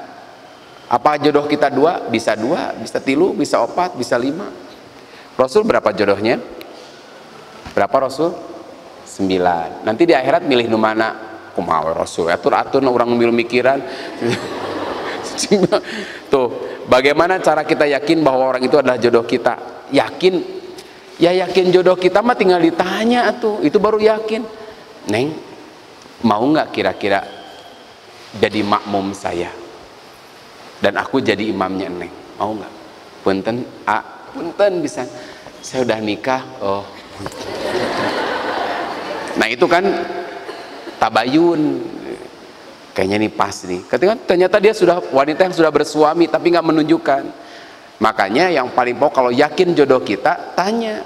apa jodoh kita dua? Bisa tilu, bisa opat, bisa lima. Rasul berapa jodohnya? Berapa Rasul? 9. Nanti di akhirat milih nu mana? Kumaha Rasul? Atur-atur orang milih mikiran. Tuh, bagaimana cara kita yakin bahwa orang itu adalah jodoh kita? Yakin? Ya yakin jodoh kita mah tinggal ditanya tuh, itu baru yakin. Neng, mau nggak kira-kira jadi makmum saya? Dan aku jadi imamnya Neng, mau nggak? Punten, punten bisa. Saya udah nikah. Oh, nah itu kan tabayun. Kayaknya nih pas nih. Ketika ternyata dia sudah wanita yang sudah bersuami tapi nggak menunjukkan. Makanya yang paling pokok kalau yakin jodoh kita, tanya.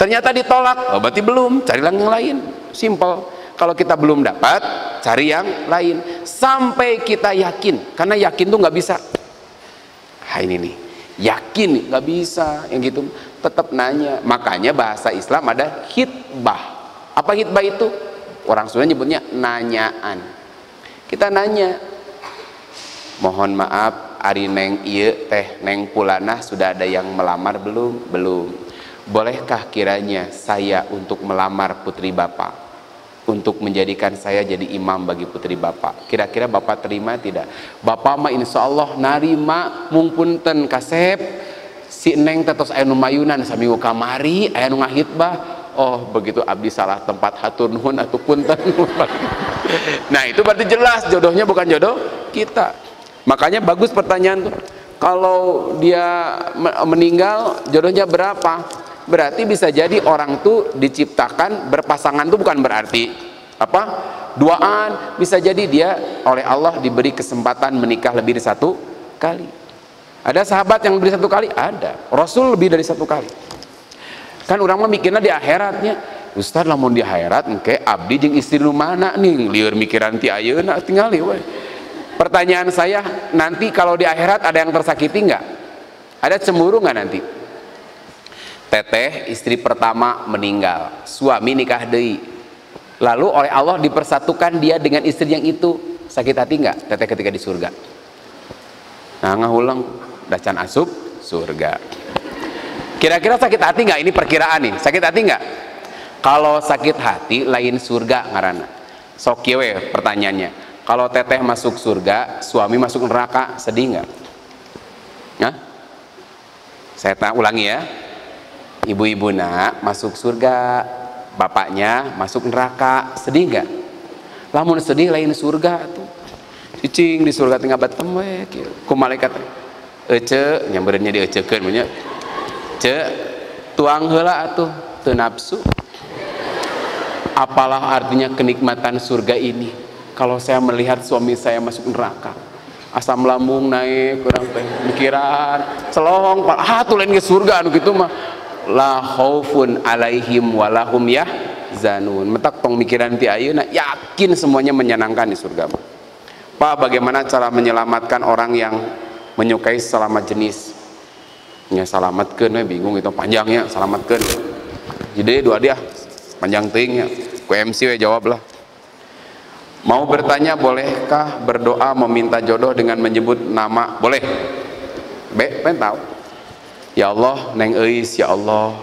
Ternyata ditolak, berarti belum, carilah yang lain. Simple. Kalau kita belum dapat, cari yang lain sampai kita yakin. Karena yakin tuh nggak bisa. Ini nih, yakin nggak bisa, yang gitu. Tetap nanya. Makanya bahasa Islam ada hitbah. Apa hitbah itu? Orang Sunda nyebutnya nanyaan. Kita nanya, mohon maaf, ari neng ieu teh neng Pulana sudah ada yang melamar belum? Belum. Bolehkah kiranya saya untuk melamar putri bapak, untuk menjadikan saya jadi imam bagi putri bapak? Kira-kira bapak terima tidak? Bapak mah insya Allah narima, mungpunten kasep si neng tetos aya nu mayunan samiu kamari aya nu ngahitbah. Oh begitu abdi salah tempat, hatur nuhun atuh punten. Nah itu berarti jelas jodohnya bukan jodoh kita. Makanya bagus pertanyaan tuh, kalau dia meninggal jodohnya berapa? Berarti bisa jadi orang tuh diciptakan berpasangan tuh bukan berarti apa? Duaan. Bisa jadi dia oleh Allah diberi kesempatan menikah lebih dari 1 kali. Ada sahabat yang lebih dari 1 kali? Ada. Rasul lebih dari 1 kali. Kan orang mah mikirnya di akhiratnya. Ustaz lamun di akhirat engke abdi jeung istri nu mana nih? Lieur mikiran ti ayeuna tingali we. Pertanyaan saya, nanti kalau di akhirat ada yang tersakiti nggak? Ada cemburu nggak nanti? Teteh istri pertama meninggal, suami nikah deui, lalu oleh Allah dipersatukan dia dengan istri yang itu, sakit hati nggak teteh ketika di surga? Nah ngahulang dacan asup surga. Kira-kira sakit hati nggak? Ini perkiraan nih, sakit hati nggak? Kalau sakit hati lain surga ngarana. Sok kieu we pertanyaannya, kalau teteh masuk surga, suami masuk neraka, sedih nggak? Nah, saya ulangi ya. Ibu-ibu nak masuk surga, bapaknya masuk neraka, sedih nggak? Lamun sedih lain surga tuh. Cicing di surga tinggal batem we ku malaikat. Ece nyambereunnya dieucekeun nya. Ce tuang heula atuh teu nafsu. Apalah artinya kenikmatan surga ini kalau saya melihat suami saya masuk neraka? Asam lambung naik, kurang pikiran, celong, tuh lain ke surga anu kitu mah. La khaufun alaihim walahum yahzanun. Metak tong mikiran ti ayeuna yakin semuanya menyenangkan di surga. Pak, bagaimana cara menyelamatkan orang yang menyukai sesama jenis? Ya selamatkeun we bingung itu panjangnya selamatkeun. Jadi dua dia panjang teuing nya. Ku MC we jawab lah. Mau bertanya, bolehkah berdoa meminta jodoh dengan menyebut nama? Boleh. Pengen tahu. Ya Allah, neng Eis, ya Allah,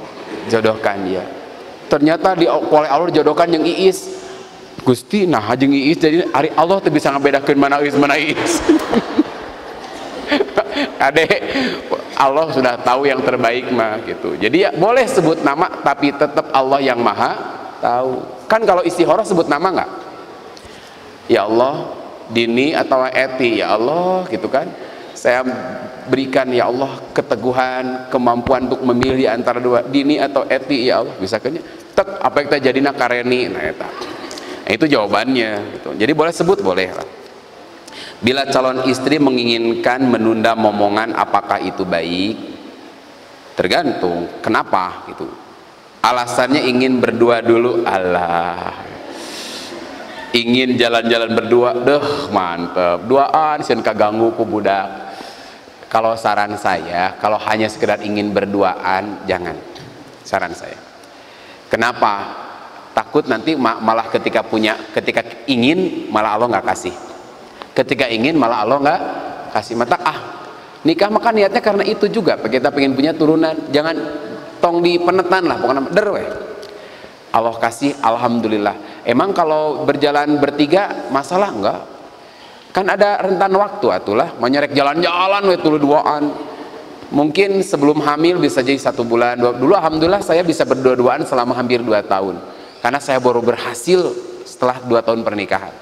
jodohkan dia. Ternyata oleh Allah jodohkan yang Iis. Gusti, nah jeung Iis jadi hari Allah tuh bisa ngebedakeun mana Iis mana Iis. Adek, Allah sudah tahu yang terbaik mah gitu. Jadi ya boleh sebut nama, tapi tetap Allah yang maha tahu. Kan kalau istikharah sebut nama nggak? Ya Allah, dini atau eti ya Allah gitu kan, saya berikan ya Allah keteguhan, kemampuan untuk memilih antara dua, dini atau eti ya Allah, bisa kan tek apa yang kita jadinya kareni. Nah itu jawabannya gitu. Jadi boleh sebut, boleh lah. Bila calon istri menginginkan menunda momongan, apakah itu baik? Tergantung kenapa gitu. Alasannya ingin berdua dulu, Allah ingin jalan-jalan berdua, deh mantep duaan sieun kaganggu ku budak. Kalau saran saya, kalau hanya sekedar ingin berduaan, jangan. Saran saya, kenapa? Takut nanti malah ketika ingin malah Allah nggak kasih, ketika ingin malah Allah nggak kasih. Mata nikah maka niatnya karena itu juga, kita pengen punya turunan, jangan tong di penetan lah pokoknya derwe. Allah kasih alhamdulillah. Emang kalau berjalan bertiga masalah enggak? Kan ada rentan waktu atulah, menyerek jalan-jalan we tulu duaan. Mungkin sebelum hamil bisa jadi 1 bulan. Dulu alhamdulillah saya bisa berdua-duaan selama hampir 2 tahun. Karena saya baru berhasil setelah 2 tahun pernikahan.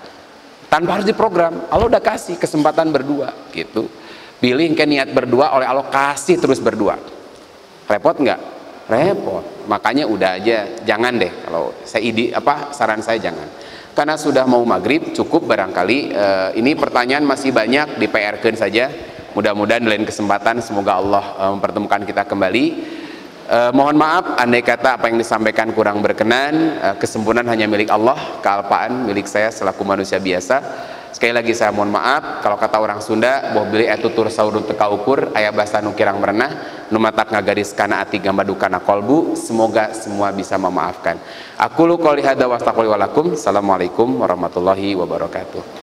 Tanpa harus diprogram, Allah udah kasih kesempatan berdua gitu. Pilih ke niat berdua, oleh Allah kasih terus berdua. Repot nggak? Repot. Makanya udah aja, jangan deh. Kalau saran saya jangan. Karena sudah mau maghrib, cukup barangkali. Ini pertanyaan masih banyak, di PR-kan saja. Mudah-mudahan di lain kesempatan semoga Allah mempertemukan kita kembali. Mohon maaf andai kata apa yang disampaikan kurang berkenan. Kesempurnaan hanya milik Allah, kealpaan milik saya selaku manusia biasa. Sekali lagi saya mohon maaf. Kalau kata orang Sunda, boh beli tutur saurun teka ukur, aya basa nu kirang merenah, nu matak ngagaris kana ati gambadukana kolbu. Semoga semua bisa memaafkan. Aku lu qouli hadza wa astagfirullahaladzim. Assalamualaikum warahmatullahi wabarakatuh.